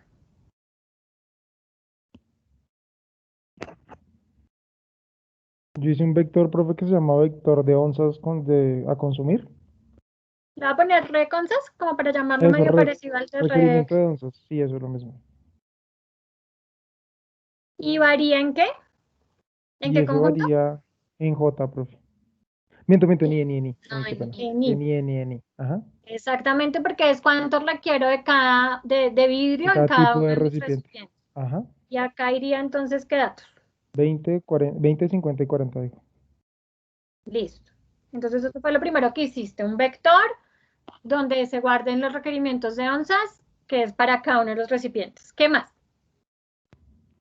Yo hice un vector, profe, que se llama vector de onzas a consumir. Le voy a poner reconzas como para llamarlo Eso, medio parecido al de requerimiento de onzas. Sí, eso es lo mismo. ¿Y varía en qué? ¿En Y qué eso conjunto? varía en J, profe. Miento, ni. No, Qué pena. En I. Ni. Ajá. Exactamente, porque es cuánto requiero de cada de vidrio en Cada cada tipo uno de de mis recipiente. recipientes. Ajá. Y acá iría entonces, ¿qué datos? 20, 50 y 40, digo. Listo. Entonces, eso fue lo primero que hiciste, un vector donde se guarden los requerimientos de onzas, que es para cada uno de los recipientes. ¿Qué más?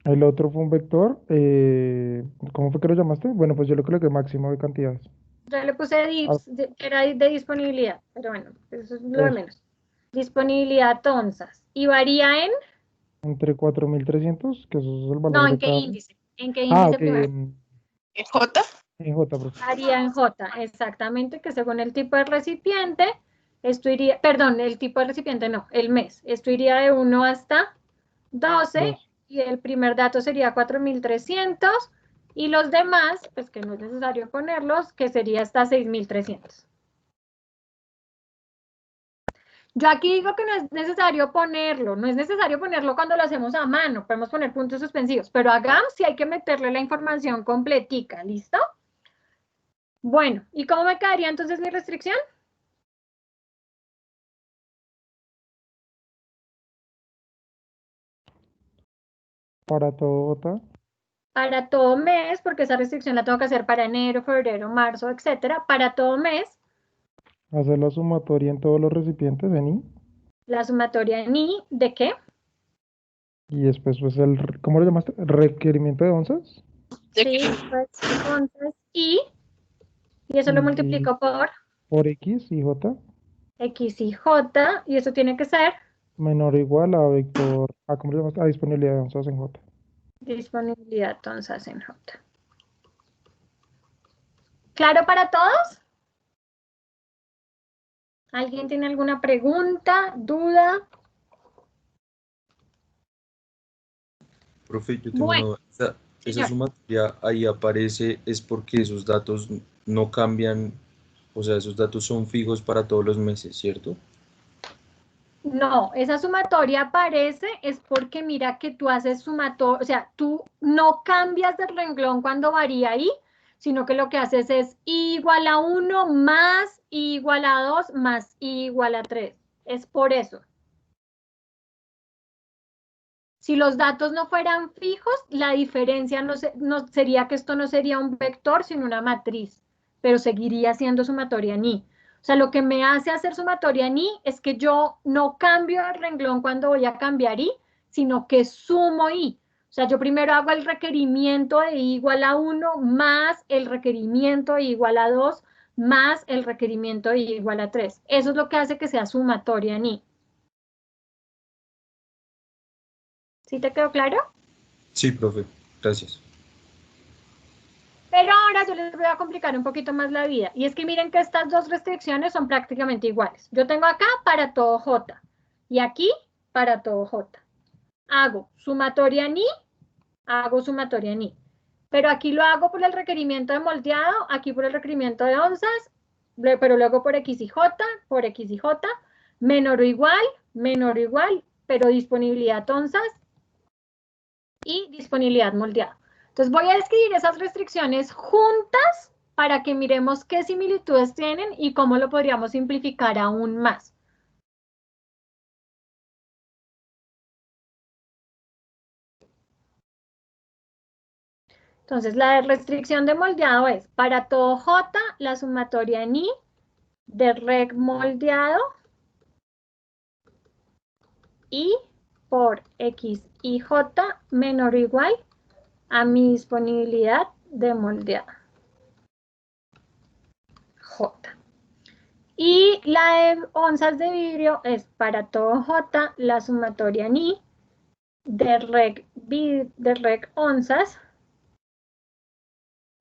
El otro fue un vector. ¿Cómo fue que lo llamaste? Bueno, pues yo le coloqué máximo de cantidades. Yo le puse dips, que era de disponibilidad, pero bueno, eso es lo de Eso. menos. Disponibilidad onzas. ¿Y varía en? Entre 4.300, que eso es el valor No, de ¿en qué cada. índice? ¿En qué índice Ok, primero? ¿En J? en J, profe. Varía en J, exactamente, que según el tipo de recipiente, esto iría, perdón, el tipo de recipiente no, el mes. Esto iría de 1 hasta 12 Dos. y el primer dato sería 4.300 y los demás, pues que no es necesario ponerlos, que sería hasta 6.300. Yo aquí digo que no es necesario ponerlo, no es necesario ponerlo cuando lo hacemos a mano, podemos poner puntos suspensivos, pero a GAM sí hay que meterle la información completica, ¿listo? Bueno, ¿y cómo me quedaría entonces mi restricción? Para todo J. Para todo mes, porque esa restricción la tengo que hacer para enero, febrero, marzo, etcétera. Para todo mes, Hacer la sumatoria en todos los recipientes en I. la sumatoria en I, ¿de qué? Y después, pues, ¿cómo lo llamaste? Requerimiento de onzas. Sí, pues entonces I, y eso lo Y multiplico por por X y J X y J, y eso tiene que ser menor o igual a vector. ¿Cómo lo llamaste? A disponibilidad de onzas en J. disponibilidad onzas en J. ¿Claro para todos? ¿Alguien tiene alguna pregunta, duda? Profe, yo tengo una Bueno, duda. Esa señor. sumatoria ahí aparece es porque esos datos no cambian, o sea, esos datos son fijos para todos los meses, ¿cierto? No, esa sumatoria aparece es porque mira que tú haces sumatoria, o sea, tú no cambias de renglón cuando varía ahí, sino que lo que haces es I igual a 1 más I igual a 2 más I igual a 3. Es por eso. Si los datos no fueran fijos, la diferencia no sería que esto no sería un vector, sino una matriz, pero seguiría siendo sumatoria en i. O sea, lo que me hace hacer sumatoria en i es que yo no cambio el renglón cuando voy a cambiar i, sino que sumo i. O sea, yo primero hago el requerimiento de i igual a 1 más el requerimiento de i igual a 2 más el requerimiento de i igual a 3. Eso es lo que hace que sea sumatoria en i. ¿Sí te quedó claro? Sí, profe, gracias. Pero ahora yo les voy a complicar un poquito más la vida. Y es que miren que estas dos restricciones son prácticamente iguales. Yo tengo acá para todo J y aquí para todo J. Hago sumatoria en i, hago sumatoria en i. Pero aquí lo hago por el requerimiento de moldeado, aquí por el requerimiento de onzas, pero luego por X y J, menor o igual, pero disponibilidad onzas y disponibilidad moldeado. Entonces voy a escribir esas restricciones juntas para que miremos qué similitudes tienen y cómo lo podríamos simplificar aún más. Entonces la restricción de moldeado es para todo J, la sumatoria en i de reg moldeado y por X y J menor o igual a mi disponibilidad de moldeado. J. Y la de onzas de vidrio es para todo J, la sumatoria en I de reg onzas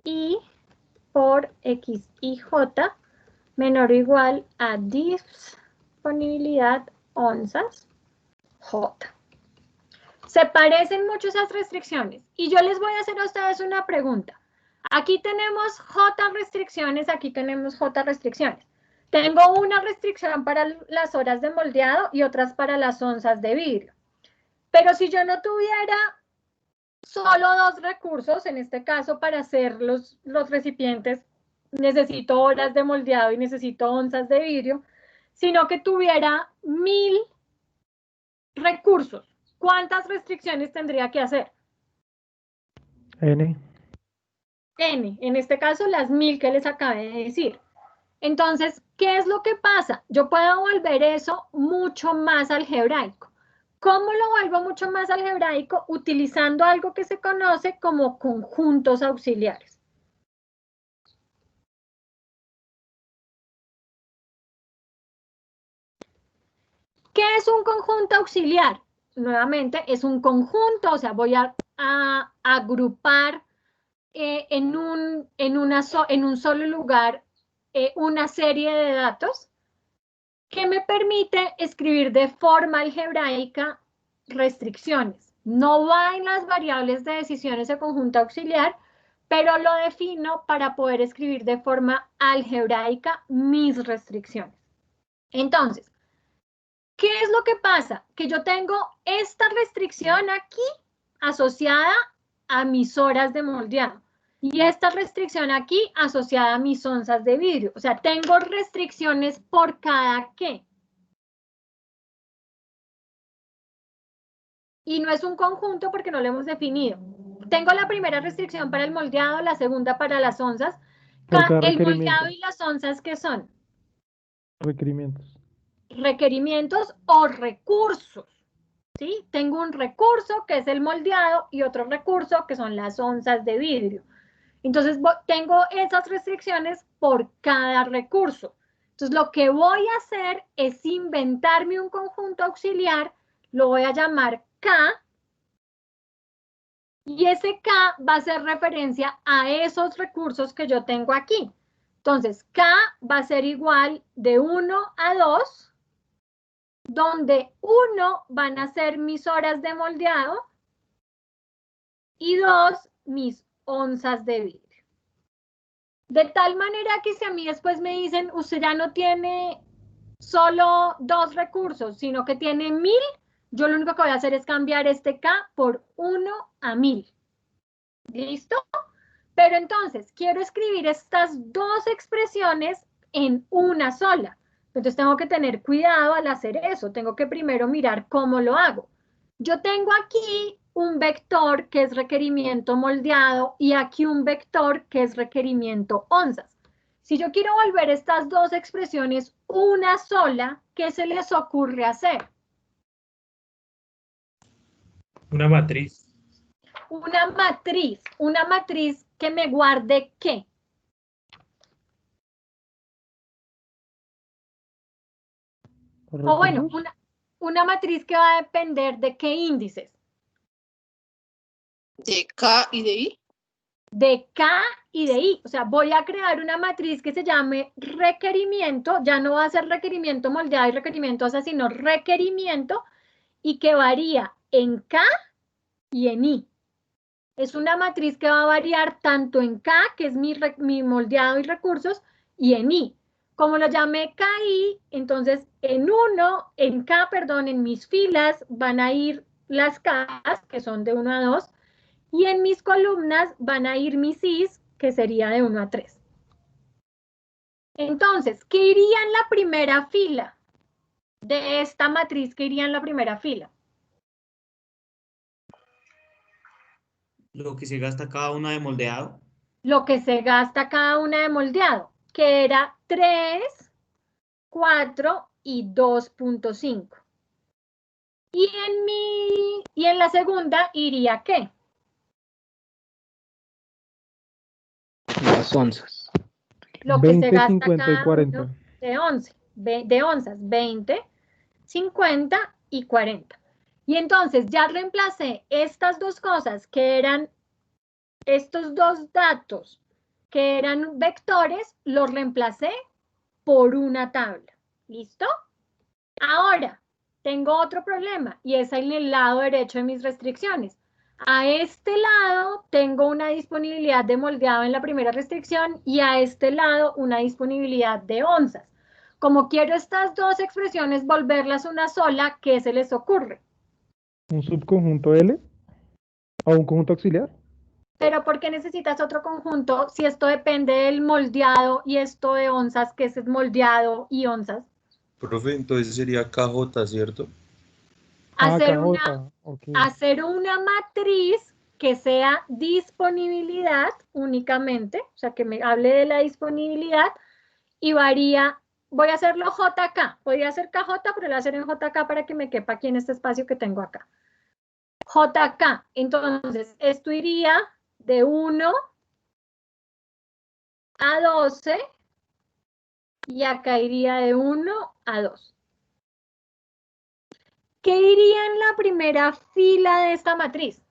y por X y J menor o igual a disponibilidad onzas J. Se parecen mucho esas restricciones y yo les voy a hacer a ustedes una pregunta. Aquí tenemos J restricciones, aquí tenemos J restricciones. Tengo una restricción para las horas de moldeado y otras para las onzas de vidrio. Pero si yo no tuviera solo dos recursos, en este caso para hacer los recipientes, necesito horas de moldeado y necesito onzas de vidrio, sino que tuviera 1000 recursos, ¿cuántas restricciones tendría que hacer? N. N, en este caso las 1000 que les acabé de decir. Entonces, ¿qué es lo que pasa? Yo puedo volver eso mucho más algebraico. ¿Cómo lo vuelvo mucho más algebraico? Utilizando algo que se conoce como conjuntos auxiliares. ¿Qué es un conjunto auxiliar? Nuevamente, es un conjunto, o sea, voy a agrupar en un solo lugar una serie de datos que me permite escribir de forma algebraica restricciones. No va en las variables de decisiones de conjunto auxiliar, pero lo defino para poder escribir de forma algebraica mis restricciones. Entonces, ¿qué es lo que pasa? Que yo tengo esta restricción aquí asociada a mis horas de moldeado. Y esta restricción aquí asociada a mis onzas de vidrio. O sea, tengo restricciones por cada qué. Y no es un conjunto porque no lo hemos definido. Tengo la primera restricción para el moldeado, la segunda para las onzas. El moldeado y las onzas, ¿qué son? Requerimientos. Requerimientos o recursos. ¿Sí? Tengo un recurso que es el moldeado y otro recurso que son las onzas de vidrio. Entonces, tengo esas restricciones por cada recurso. Entonces, lo que voy a hacer es inventarme un conjunto auxiliar, lo voy a llamar K, y ese K va a hacer referencia a esos recursos que yo tengo aquí. Entonces, K va a ser igual de 1 a 2, donde 1 van a ser mis horas de moldeado y 2 mis onzas de vidrio. De tal manera que si a mí después me dicen, usted ya no tiene solo 2 recursos, sino que tiene 1000, yo lo único que voy a hacer es cambiar este K por 1 a 1000. ¿Listo? Pero entonces, quiero escribir estas dos expresiones en una sola. Entonces tengo que tener cuidado al hacer eso. Tengo que primero mirar cómo lo hago. Yo tengo aquí un vector que es requerimiento moldeado y aquí un vector que es requerimiento onzas. Si yo quiero volver estas dos expresiones una sola, ¿qué se les ocurre hacer? Una matriz. Una matriz que me guarde ¿qué? O bueno, una matriz que va a depender de qué índices. De K y de I. De K y de I. O sea, voy a crear una matriz que se llame requerimiento. Ya no va a ser requerimiento moldeado y requerimiento onzas, sino requerimiento y que varía en K y en I. Es una matriz que va a variar tanto en K, que es mi moldeado y recursos, y en I. Como lo llamé KI, entonces en K, en mis filas van a ir las Ks, que son de 1 a 2, y en mis columnas van a ir mis Is, que sería de 1 a 3. Entonces, ¿qué iría en la primera fila? De esta matriz, ¿qué iría en la primera fila? Lo que se gasta cada una de moldeado. Lo que se gasta cada una de moldeado, que era 3, 4 y 2.5. Y en la segunda iría ¿qué? Las onzas. Lo que 20, se gasta 50 y cada 40. uno de onzas, 20, 50 y 40. Y entonces ya reemplacé estas dos cosas que eran estos dos datos que eran vectores, los reemplacé por una tabla. ¿Listo? Ahora, tengo otro problema y es en el lado derecho de mis restricciones. A este lado tengo una disponibilidad de moldeado en la primera restricción y a este lado una disponibilidad de onzas. Como quiero estas dos expresiones volverlas una sola, ¿qué se les ocurre? ¿Un subconjunto L? ¿O un conjunto auxiliar? Pero ¿por qué necesitas otro conjunto si esto depende del moldeado y esto de onzas, que es moldeado y onzas? Profe, entonces sería KJ, ¿cierto? Hacer KJ, ok. hacer una matriz que sea disponibilidad únicamente, o sea, que me hable de la disponibilidad y varía, voy a hacerlo JK, podría hacer KJ, pero lo voy a hacer en JK para que me quepa aquí en este espacio que tengo acá. JK, entonces, esto iría de 1 a 12 y acá iría de 1 a 2. ¿Qué iría en la primera fila de esta matriz?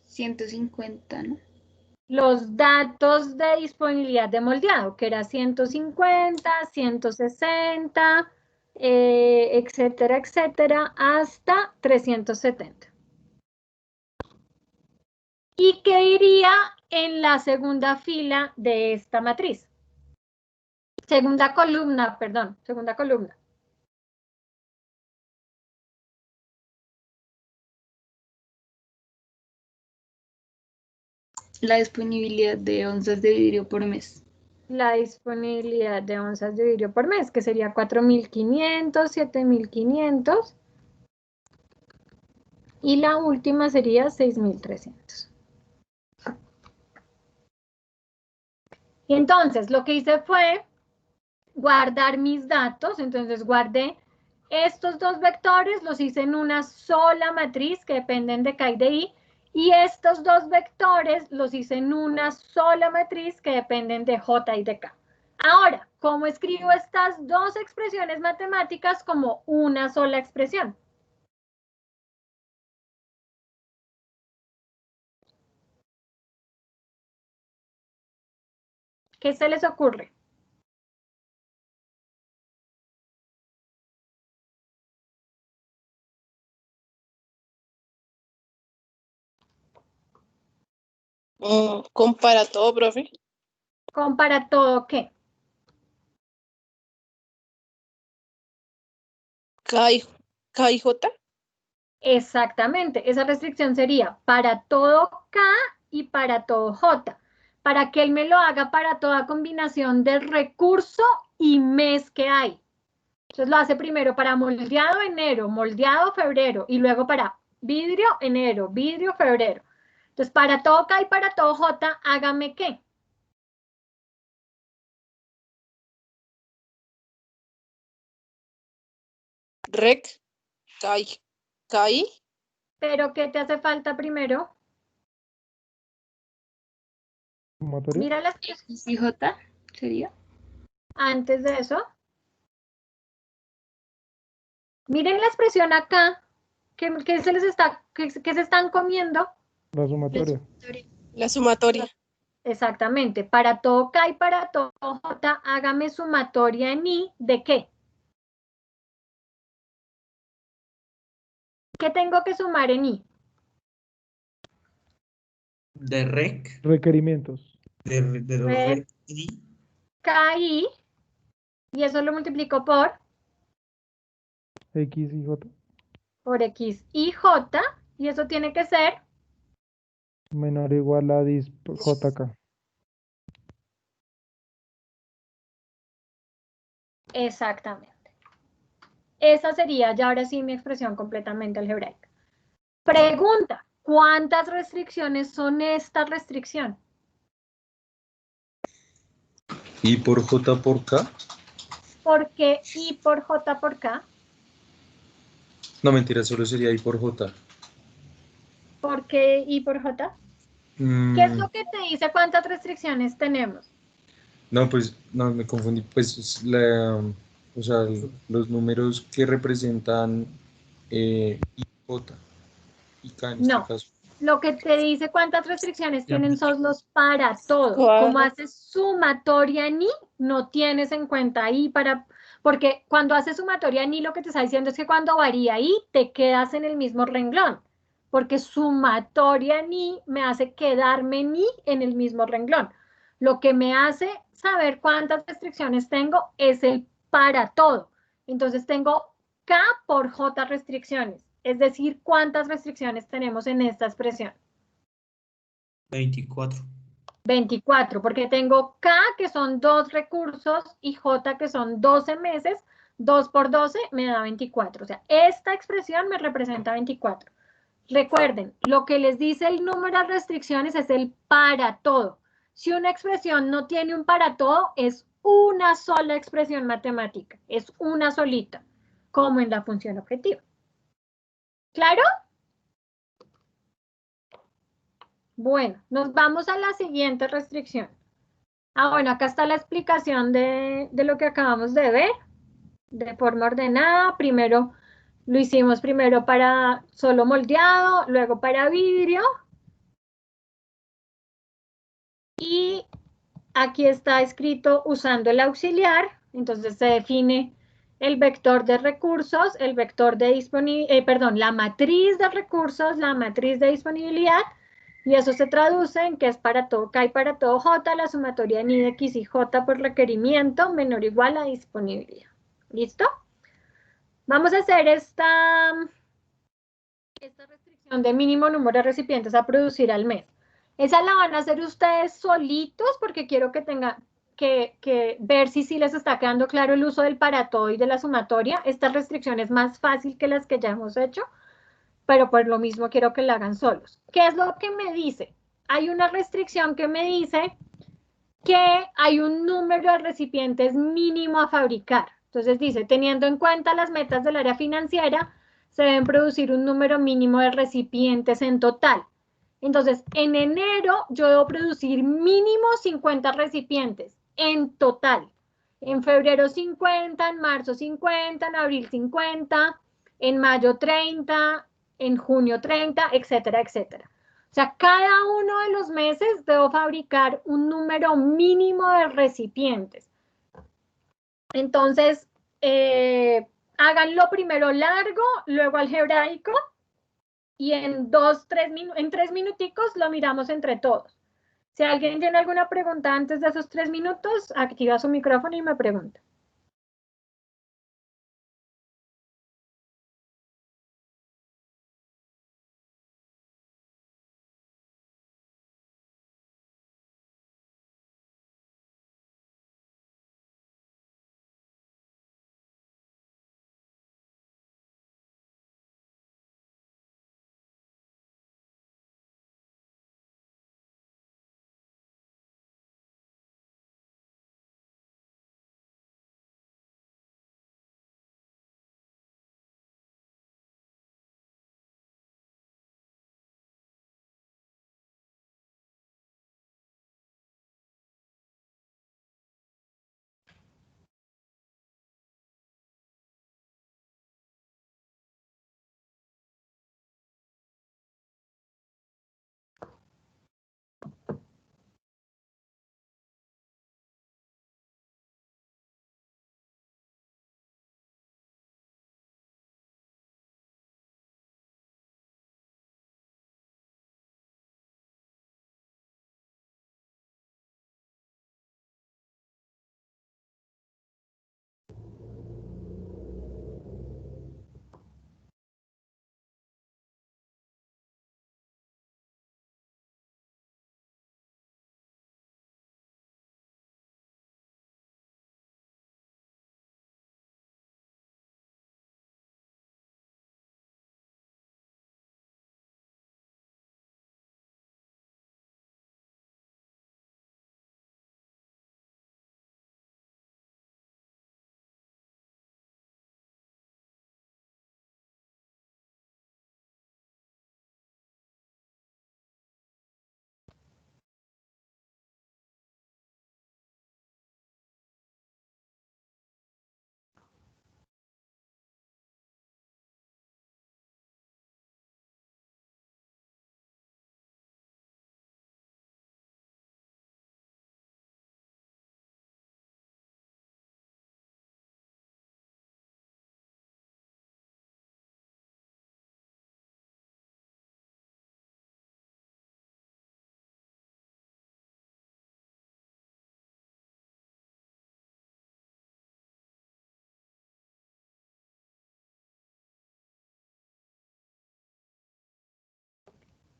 $150, ¿no? Los datos de disponibilidad de moldeado, que era 150, 160, etcétera, etcétera, hasta 370. ¿Y qué iría en la segunda fila de esta matriz? Segunda columna, perdón, segunda columna. La disponibilidad de onzas de vidrio por mes. La disponibilidad de onzas de vidrio por mes, que sería 4.500, 7.500. Y la última sería 6.300. Y entonces lo que hice fue guardar mis datos. Entonces guardé estos dos vectores, los hice en una sola matriz que dependen de K y de I. Y estos dos vectores los hice en una sola matriz que dependen de J y de K. Ahora, ¿cómo escribo estas dos expresiones matemáticas como una sola expresión? ¿Qué se les ocurre? Compara todo, profe. ¿Compara todo qué? K y J. Exactamente, esa restricción sería para todo K y para todo J. para que él me lo haga para toda combinación de recurso y mes que hay. Entonces lo hace primero para moldeado enero, moldeado febrero y luego para vidrio enero, vidrio febrero. Entonces para todo K y para todo J, hágame ¿qué? Rec, Kai, Kai, Pero ¿qué te hace falta primero? ¿Sumatoria? Mira las X y J sería. antes de eso. Miren la expresión acá, que se les está, que se están comiendo. La sumatoria. la sumatoria. Exactamente. Para todo K y para todo J, hágame sumatoria en I, ¿de qué? ¿Qué tengo que sumar en I? De rec, Requerimientos. de los Rec. rec y KI, y eso lo multiplico X y J. por X y J, y eso tiene que ser, Menor o igual a dis por JK. exactamente. Esa sería ya ahora sí mi expresión completamente algebraica. Pregunta, ¿cuántas restricciones son esta restricción? ¿Y por J por K? ¿Por qué I por J por K? No, mentira, solo sería I por J. ¿Por qué I por J? ¿Qué es lo que te dice cuántas restricciones tenemos? No, pues, no, me confundí. Pues, o sea, los números que representan I, J y K en este No, caso. lo que te dice cuántas restricciones Ya tienen me- son los para todo. Claro. Como haces sumatoria ni, no tienes en cuenta I para, porque cuando haces sumatoria ni lo que te está diciendo es que cuando varía I te quedas en el mismo renglón, porque sumatoria ni me hace quedarme ni en el mismo renglón. Lo que me hace saber cuántas restricciones tengo es el para todo. Entonces tengo K por J restricciones, es decir, cuántas restricciones tenemos en esta expresión. 24. 24, porque tengo K que son 2 recursos y J que son 12 meses, 2 por 12 me da 24. O sea, esta expresión me representa 24. Recuerden, lo que les dice el número de restricciones es el para todo. Si una expresión no tiene un para todo, es una sola expresión matemática, es una solita, como en la función objetiva. ¿Claro? Bueno, nos vamos a la siguiente restricción. Bueno, acá está la explicación de lo que acabamos de ver, de forma ordenada. Primero, lo hicimos primero para solo moldeado, luego para vidrio. Y aquí está escrito usando el auxiliar, entonces se define el vector de recursos, el vector de disponibilidad, la matriz de recursos, la matriz de disponibilidad, y eso se traduce en que es para todo K y para todo J, la sumatoria ni de X y J por requerimiento menor o igual a disponibilidad. ¿Listo? Vamos a hacer esta restricción de mínimo número de recipientes a producir al mes. Esa la van a hacer ustedes solitos porque quiero que tengan que ver si les está quedando claro el uso del para todo y de la sumatoria. Esta restricción es más fácil que las que ya hemos hecho, pero por lo mismo quiero que la hagan solos. ¿Qué es lo que me dice? Hay una restricción que me dice que hay un número de recipientes mínimo a fabricar. Entonces dice, teniendo en cuenta las metas del área financiera, se deben producir un número mínimo de recipientes en total. Entonces, en enero yo debo producir mínimo 50 recipientes en total. En febrero 50, en marzo 50, en abril 50, en mayo 30, en junio 30, etcétera, etcétera. O sea, cada uno de los meses debo fabricar un número mínimo de recipientes. Entonces, háganlo primero largo, luego algebraico, y en 3 minuticos lo miramos entre todos. Si alguien tiene alguna pregunta antes de esos 3 minutos, activa su micrófono y me pregunta.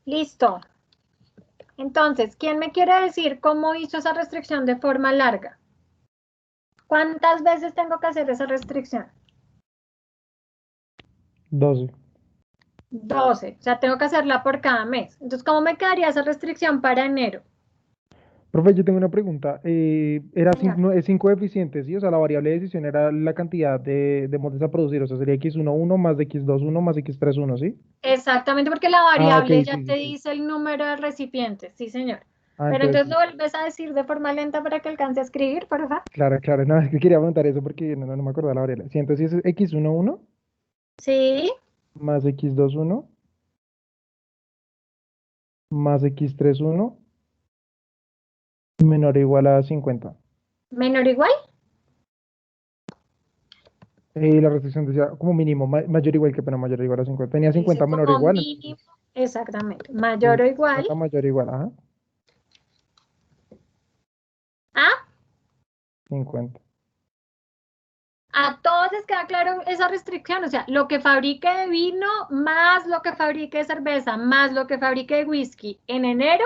Listo. Entonces, ¿quién me quiere decir cómo hizo esa restricción de forma larga? ¿Cuántas veces tengo que hacer esa restricción? 12. 12. O sea, tengo que hacerla por cada mes. Entonces, ¿cómo me quedaría esa restricción para enero? Profe, yo tengo una pregunta. Era Señor. es 5 coeficientes, ¿sí? O sea, la variable de decisión era la cantidad de moldes a producir. O sea, sería x11 más x21 más x31, ¿sí? Exactamente, porque la Ah, ok, variable ya sí, te sí, sí. dice el número de recipientes. Sí, señor. Ah, Pero entonces entonces lo vuelves a decir de forma lenta para que alcance a escribir, por favor. claro, claro. No, es que quería preguntar eso porque no me acordaba la variable. Sí, entonces es x11 Sí, más x21 más x31 menor o igual a 50. menor o igual. La restricción decía como mínimo, mayor o igual que pena mayor o igual a 50. Tenía Dice 50 menor o como igual, mínimo, exactamente, entonces mayor o igual 50 mayor o igual, ajá, a 50. A todos les queda claro esa restricción, o sea, lo que fabrique de vino más lo que fabrique de cerveza más lo que fabrique de whisky en enero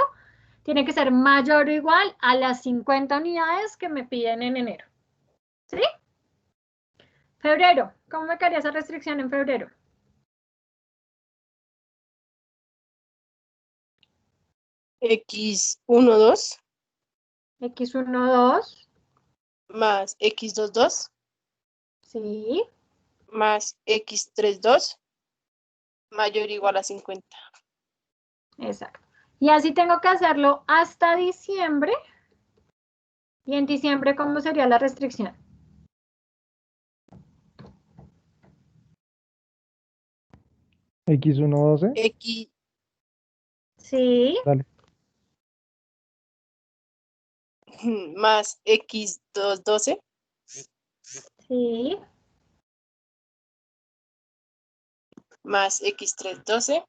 tiene que ser mayor o igual a las 50 unidades que me piden en enero. ¿Sí? Febrero, ¿cómo me quedaría esa restricción en febrero? X12 X12, más X22 sí, más X32 mayor o igual a 50. exacto. Y así tengo que hacerlo hasta diciembre. ¿Y en diciembre cómo sería la restricción? x1,12, X Sí, dale. más X212 sí, más X312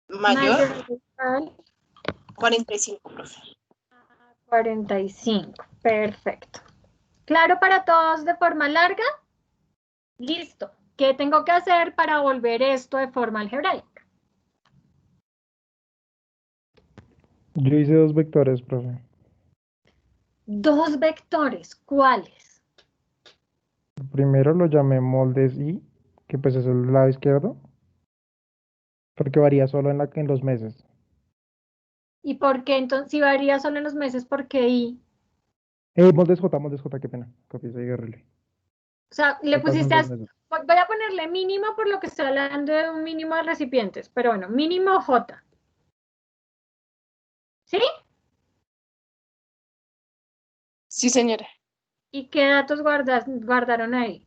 mayor mayor o igual 45, profe. 45. Perfecto. ¿Claro para todos de forma larga? Listo. ¿Qué tengo que hacer para volver esto de forma algebraica? Yo hice 2 vectores, profe. Dos vectores. ¿Cuáles? Primero lo llamé moldes y, que pues es el lado izquierdo, porque varía solo en los meses. ¿Y por qué entonces, si varía solo en los meses, por qué y? Moldes J, qué pena. Copié ese IRL. O sea, le Lo paso en pusiste, 2 meses. voy a ponerle mínimo por lo que estoy hablando de un mínimo de recipientes, pero bueno, mínimo J. ¿Sí? Sí, señora. ¿Y qué datos guardaron ahí?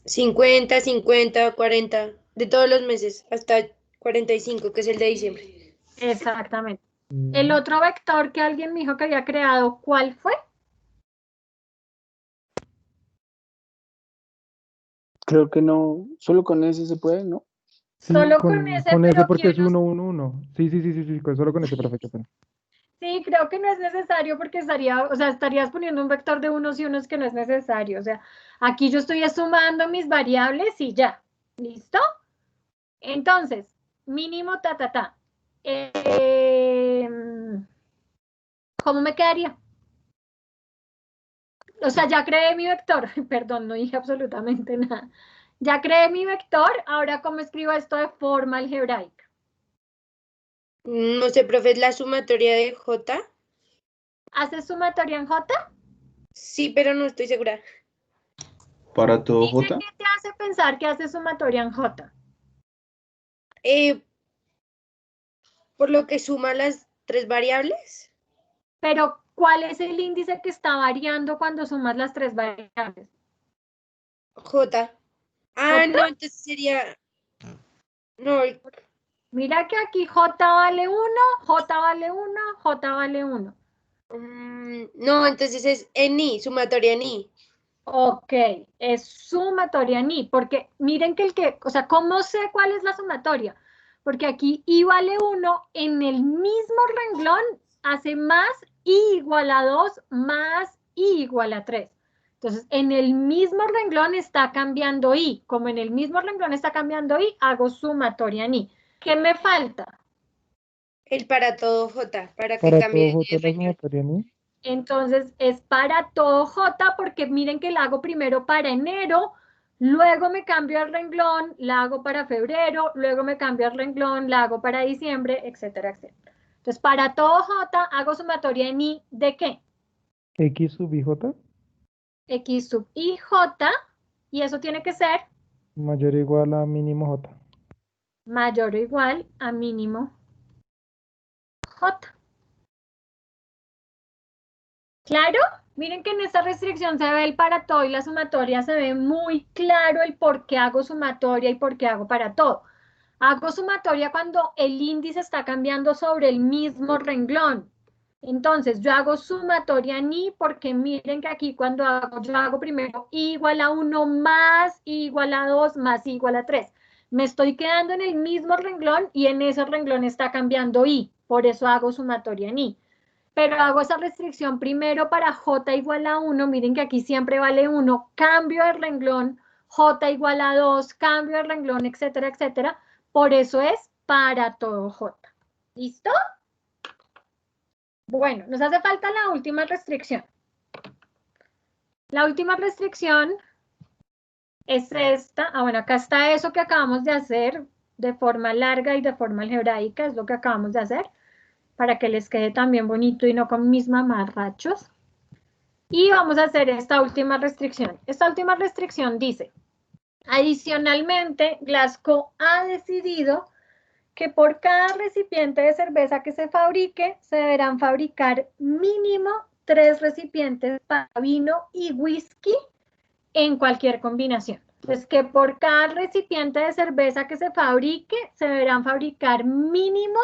50, 50, 40, de todos los meses, hasta 45, que es el de diciembre. Exactamente. El otro vector que alguien me dijo que había creado, ¿cuál fue? Creo que no, solo con ese se puede, ¿no? Sí, Solo con ese, con ese pero porque es quiero 1, 1, 1. Sí, solo con ese, perfecto. Pena. Sí, creo que no es necesario porque estarías poniendo un vector de unos y unos que no es necesario. O sea, aquí yo estoy sumando mis variables y ya. ¿Listo? Entonces, mínimo ta. ¿Cómo me quedaría? O sea, ya creé mi vector. Perdón, no dije absolutamente nada. Ya creé mi vector. Ahora, ¿cómo escribo esto de forma algebraica? No sé, profe, ¿es la sumatoria de J? ¿Haces sumatoria en J? Sí, pero no estoy segura. Para todo Dime J, qué te hace pensar que haces sumatoria en J. Por lo que suma las tres variables. Pero, ¿cuál es el índice que está variando cuando sumas las tres variables? J. Ah, ¿J? no, entonces sería. No, Mira que aquí J vale 1, J vale 1, J vale 1. no, entonces es en I, sumatoria en I. Ok, es sumatoria en I, porque miren o sea, ¿cómo sé cuál es la sumatoria? Porque aquí I vale 1, en el mismo renglón hace más I igual a 2 más I igual a 3. Entonces, en el mismo renglón está cambiando I. Como en el mismo renglón está cambiando I, hago sumatoria en I. ¿Qué me falta? El para todo J, para que Para cambie todo de J la renglón. sumatoria ni. Entonces es para todo J porque miren que la hago primero para enero, luego me cambio el renglón, la hago para febrero, luego me cambio el renglón, la hago para diciembre, etcétera, etcétera. Entonces para todo J hago sumatoria en I de ¿qué? X sub IJ X sub IJ y eso tiene que ser mayor o igual a mínimo J. mayor o igual a mínimo J. ¿Claro? Miren que en esta restricción se ve el para todo y la sumatoria se ve muy claro el por qué hago sumatoria y por qué hago para todo. Hago sumatoria cuando el índice está cambiando sobre el mismo renglón. Entonces yo hago sumatoria ni porque miren que aquí cuando yo hago primero I igual a 1 más I igual a 2 más I igual a 3. Me estoy quedando en el mismo renglón y en ese renglón está cambiando I. Por eso hago sumatoria ni. Pero hago esa restricción primero para J igual a 1, miren que aquí siempre vale 1, cambio el renglón, J igual a 2, cambio el renglón, etcétera, etcétera. Por eso es para todo J. ¿Listo? Bueno, nos hace falta la última restricción. La última restricción es esta. Ah, bueno, acá está eso que acabamos de hacer de forma larga y de forma algebraica, es lo que acabamos de hacer, para que les quede también bonito y no con mis mamarrachos. Y vamos a hacer esta última restricción. Esta última restricción dice, adicionalmente, Glasgow ha decidido que por cada recipiente de cerveza que se fabrique, se deberán fabricar mínimo 3 recipientes para vino y whisky en cualquier combinación. Entonces, que por cada recipiente de cerveza que se fabrique, se deberán fabricar mínimo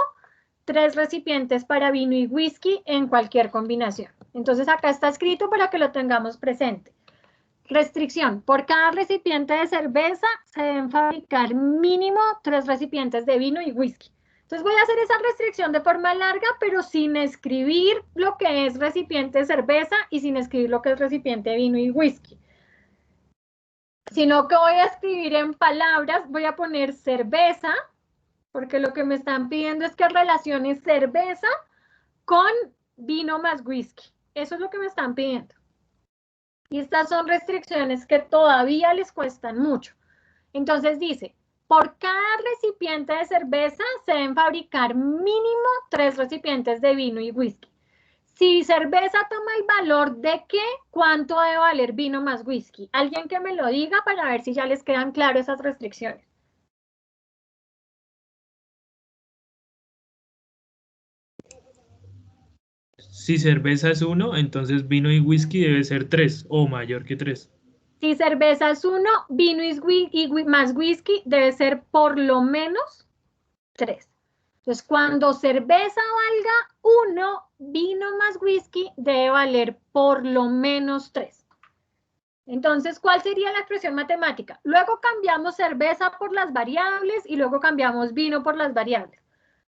3 recipientes para vino y whisky en cualquier combinación. Entonces, acá está escrito para que lo tengamos presente. Restricción. Por cada recipiente de cerveza se deben fabricar mínimo 3 recipientes de vino y whisky. Entonces voy a hacer esa restricción de forma larga, pero sin escribir lo que es recipiente de cerveza y sin escribir lo que es recipiente de vino y whisky. Sino que voy a escribir en palabras, voy a poner cerveza, porque lo que me están pidiendo es que relacione cerveza con vino más whisky. Eso es lo que me están pidiendo. Y estas son restricciones que todavía les cuestan mucho. Entonces dice, por cada recipiente de cerveza se deben fabricar mínimo 3 recipientes de vino y whisky. Si cerveza toma el valor de qué, ¿cuánto debe valer vino más whisky? Alguien que me lo diga para ver si ya les quedan claras esas restricciones. Si cerveza es 1, entonces vino y whisky debe ser 3 o mayor que 3. Si cerveza es 1, vino y más whisky debe ser por lo menos 3. Entonces, cuando cerveza valga 1, vino más whisky debe valer por lo menos 3. Entonces, ¿cuál sería la expresión matemática? Luego cambiamos cerveza por las variables y luego cambiamos vino por las variables.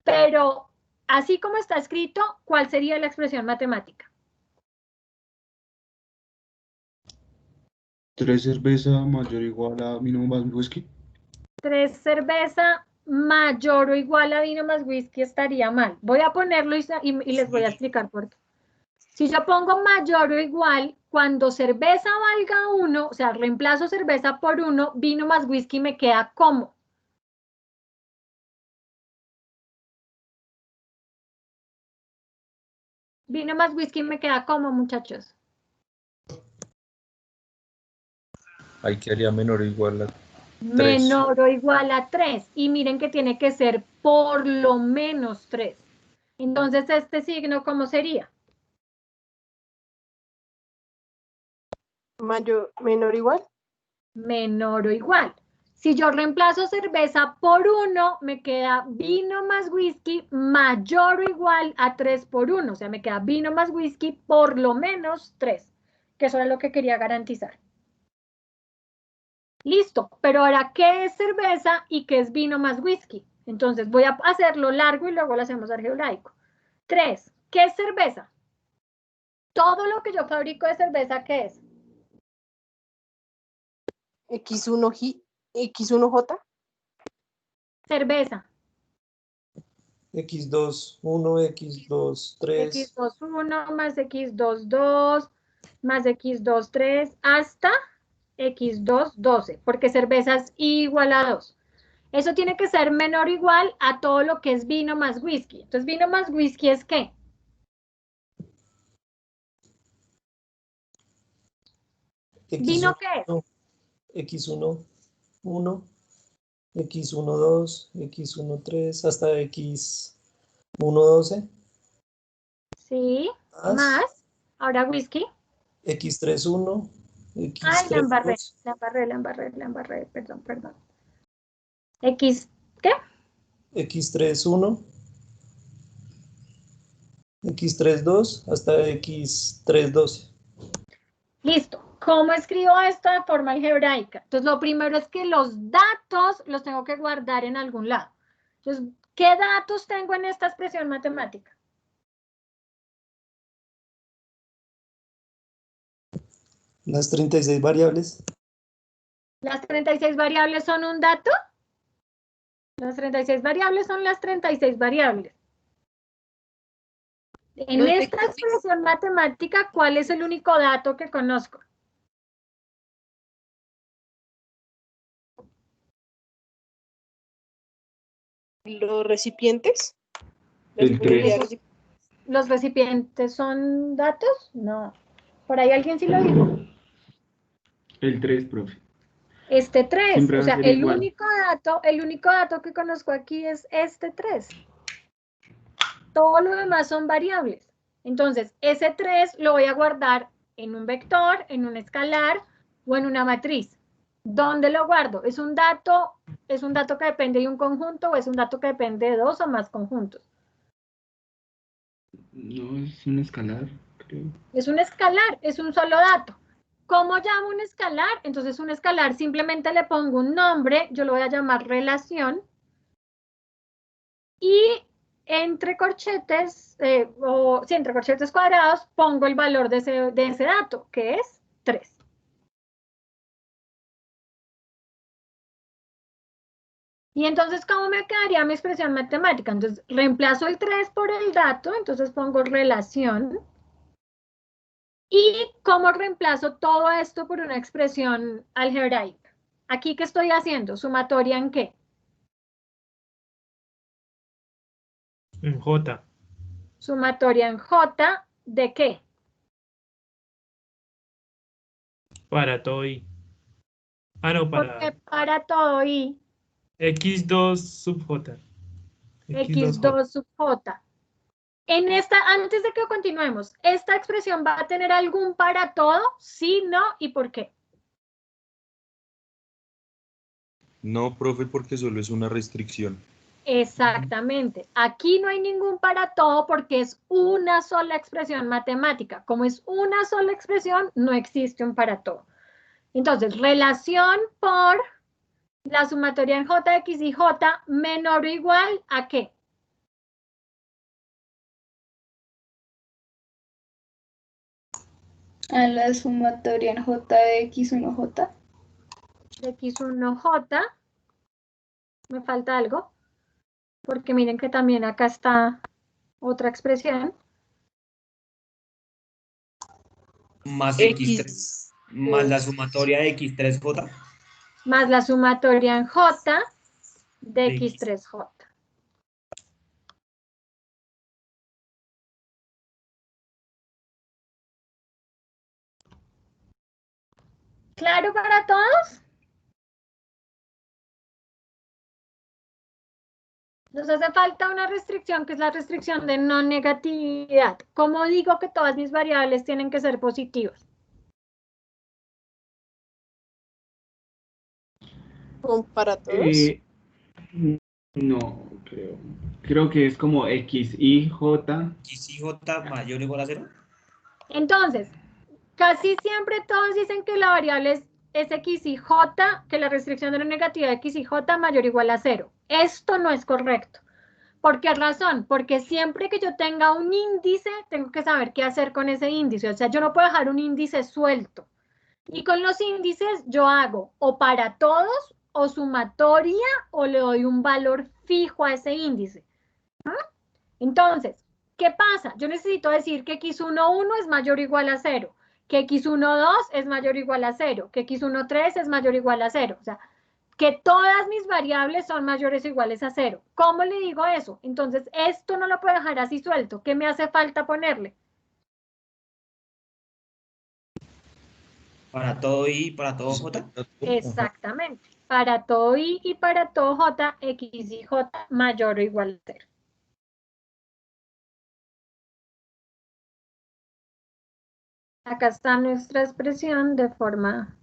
Pero, así como está escrito, ¿cuál sería la expresión matemática? 3 cerveza mayor o igual a mínimo más whisky. 3 cerveza mayor o igual a vino más whisky estaría mal. Voy a ponerlo y les voy a explicar por qué. Si yo pongo mayor o igual, cuando cerveza valga 1, o sea, reemplazo cerveza por 1, vino más whisky me queda como. Vino más whisky me queda como, muchachos. Ahí quedaría menor o igual a 3. Menor o igual a 3. Y miren que tiene que ser por lo menos 3. Entonces, este signo, ¿cómo sería? Mayor, menor igual. Menor o igual. Si yo reemplazo cerveza por 1, me queda vino más whisky mayor o igual a 3 por 1. O sea, me queda vino más whisky por lo menos 3. Que eso es lo que quería garantizar. Listo, pero ahora, ¿qué es cerveza y qué es vino más whisky? Entonces voy a hacerlo largo y luego lo hacemos algebraico. 3. ¿Qué es cerveza? Todo lo que yo fabrico de cerveza, ¿qué es? X1J. Cerveza. X2, 1, X2, 3. X2, 1 más X2, 2 más X2, 3 hasta X2, 12, porque cerveza es igual a 2. Eso tiene que ser menor o igual a todo lo que es vino más whisky. Entonces, vino más whisky es ¿qué? ¿Vino qué es? X1, 1, X1, 2, X1, 3, hasta X1, 12. Sí, más. Ahora whisky. X3, 1, X3, Ay, la embarré, 2. la embarré, perdón. X, ¿qué? X3, 1, X3, 2, hasta X3, 12. Listo. ¿Cómo escribo esto de forma algebraica? Entonces, lo primero es que los datos los tengo que guardar en algún lado. Entonces, ¿qué datos tengo en esta expresión matemática? Las 36 variables. ¿Las 36 variables son un dato? Las 36 variables son las 36 variables. En esta expresión matemática, ¿cuál es el único dato que conozco? Los recipientes. El 3. ¿Los recipientes son datos? No. ¿Por ahí alguien sí lo dijo? El 3, profe. Este 3, Siempre o va a sea, ser el igual. único dato que conozco aquí es este 3. Todo lo demás son variables. Entonces, ese 3 lo voy a guardar en un vector, en un escalar o en una matriz. ¿Dónde lo guardo? ¿Es un dato que depende de un conjunto o es un dato que depende de dos o más conjuntos? No, es un escalar, creo. Es un escalar, es un solo dato. ¿Cómo llamo un escalar? Entonces, un escalar simplemente le pongo un nombre, yo lo voy a llamar relación. Y entre corchetes, entre corchetes cuadrados, pongo el valor de ese dato, que es 3. Y entonces, ¿cómo me quedaría mi expresión matemática? Entonces, reemplazo el 3 por el dato, entonces pongo relación. ¿Y cómo reemplazo todo esto por una expresión algebraica? ¿Aquí qué estoy haciendo? ¿Sumatoria en qué? En J. Sumatoria en J, ¿de qué? Para todo I. Ah, no, Porque para todo I, X2 sub J. X2 sub J. Antes de que continuemos, ¿esta expresión va a tener algún para todo? Sí, no, ¿y por qué? No, profe, porque solo es una restricción. Exactamente. Aquí no hay ningún para todo porque es una sola expresión matemática. Como es una sola expresión, no existe un para todo. Entonces, relación por la sumatoria en J, X y J menor o igual ¿a qué? A la sumatoria en J de X1J. De X1J. Me falta algo. Porque miren que también acá está otra expresión. Más X3, más la sumatoria de X3J. Más la sumatoria en J de X3J. ¿Claro para todos? Nos hace falta una restricción que es la restricción de no negatividad. ¿Cómo digo que todas mis variables tienen que ser positivas? ¿Para todos? No, creo. Creo que es como X y J. X y J mayor o igual a 0. Entonces, casi siempre todos dicen que la variable es X y J, que la restricción de la negatividad de X y J mayor o igual a 0. Esto no es correcto. ¿Por qué razón? Porque siempre que yo tenga un índice, tengo que saber qué hacer con ese índice. O sea, yo no puedo dejar un índice suelto. Y con los índices yo hago o para todos, o sumatoria, o le doy un valor fijo a ese índice. Entonces, ¿qué pasa? Yo necesito decir que x1,1 es mayor o igual a 0, que x1,2 es mayor o igual a 0, que x1,3 es mayor o igual a 0. O sea, que todas mis variables son mayores o iguales a 0. ¿Cómo le digo eso? Entonces, esto no lo puedo dejar así suelto. ¿Qué me hace falta ponerle? Para todo y para todo J. Exactamente. Para todo i y para todo j, x y j mayor o igual a 0. Acá está nuestra expresión de forma...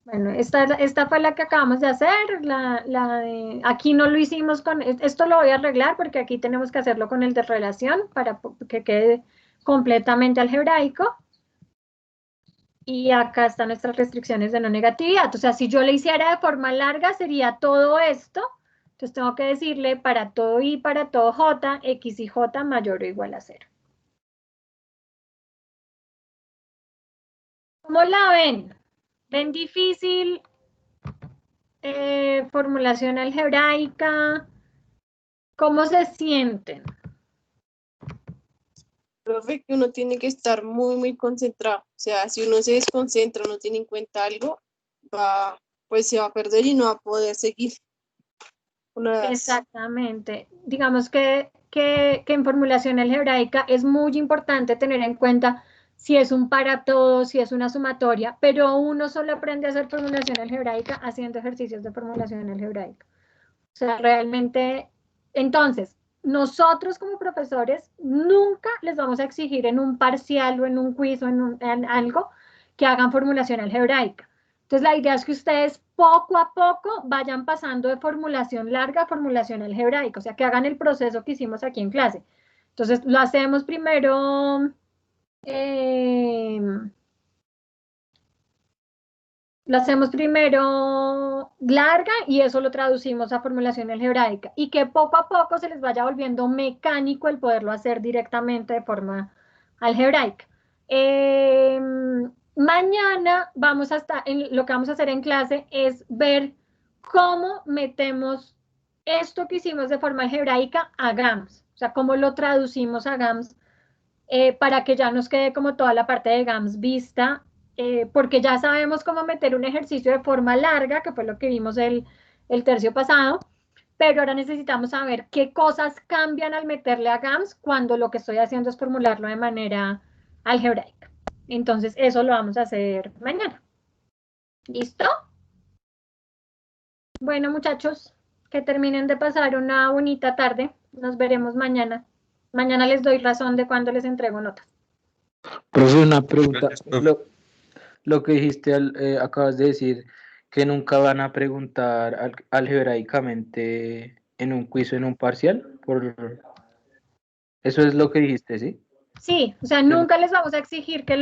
Bueno, esta fue la que acabamos de hacer. Aquí no lo hicimos con... Esto lo voy a arreglar porque aquí tenemos que hacerlo con el de relación para que quede completamente algebraico. Y acá están nuestras restricciones de no negatividad. O sea, si yo le hiciera de forma larga, sería todo esto. Entonces tengo que decirle para todo i, para todo j, x y j mayor o igual a 0. ¿Cómo la ven? ¿Ven difícil? Formulación algebraica. ¿Cómo se sienten? Profe, que uno tiene que estar muy, muy concentrado. O sea, si uno se desconcentra, no tiene en cuenta algo, pues se va a perder y no va a poder seguir. Exactamente. Digamos que en formulación algebraica es muy importante tener en cuenta si es un para todos, si es una sumatoria, pero uno solo aprende a hacer formulación algebraica haciendo ejercicios de formulación algebraica. O sea, realmente, entonces, nosotros como profesores nunca les vamos a exigir en un parcial o en un quiz o en algo que hagan formulación algebraica. Entonces, la idea es que ustedes poco a poco vayan pasando de formulación larga a formulación algebraica, o sea, que hagan el proceso que hicimos aquí en clase. Entonces, lo hacemos primero... Lo hacemos primero larga y eso lo traducimos a formulación algebraica y que poco a poco se les vaya volviendo mecánico el poderlo hacer directamente de forma algebraica. Mañana lo que vamos a hacer en clase es ver cómo metemos esto que hicimos de forma algebraica a GAMS, o sea, cómo lo traducimos a GAMS para que ya nos quede como toda la parte de GAMS vista, porque ya sabemos cómo meter un ejercicio de forma larga, que fue lo que vimos el tercio pasado, pero ahora necesitamos saber qué cosas cambian al meterle a GAMS cuando lo que estoy haciendo es formularlo de manera algebraica. Entonces, eso lo vamos a hacer mañana. ¿Listo? Bueno, muchachos, que terminen de pasar una bonita tarde. Nos veremos mañana. Mañana les doy razón de cuándo les entrego notas. Profe, una pregunta. Gracias, profe. Lo que dijiste, acabas de decir que nunca van a preguntar algebraicamente en un quiz o en un parcial. Eso es lo que dijiste, ¿sí? Sí, o sea, nunca les vamos a exigir que lo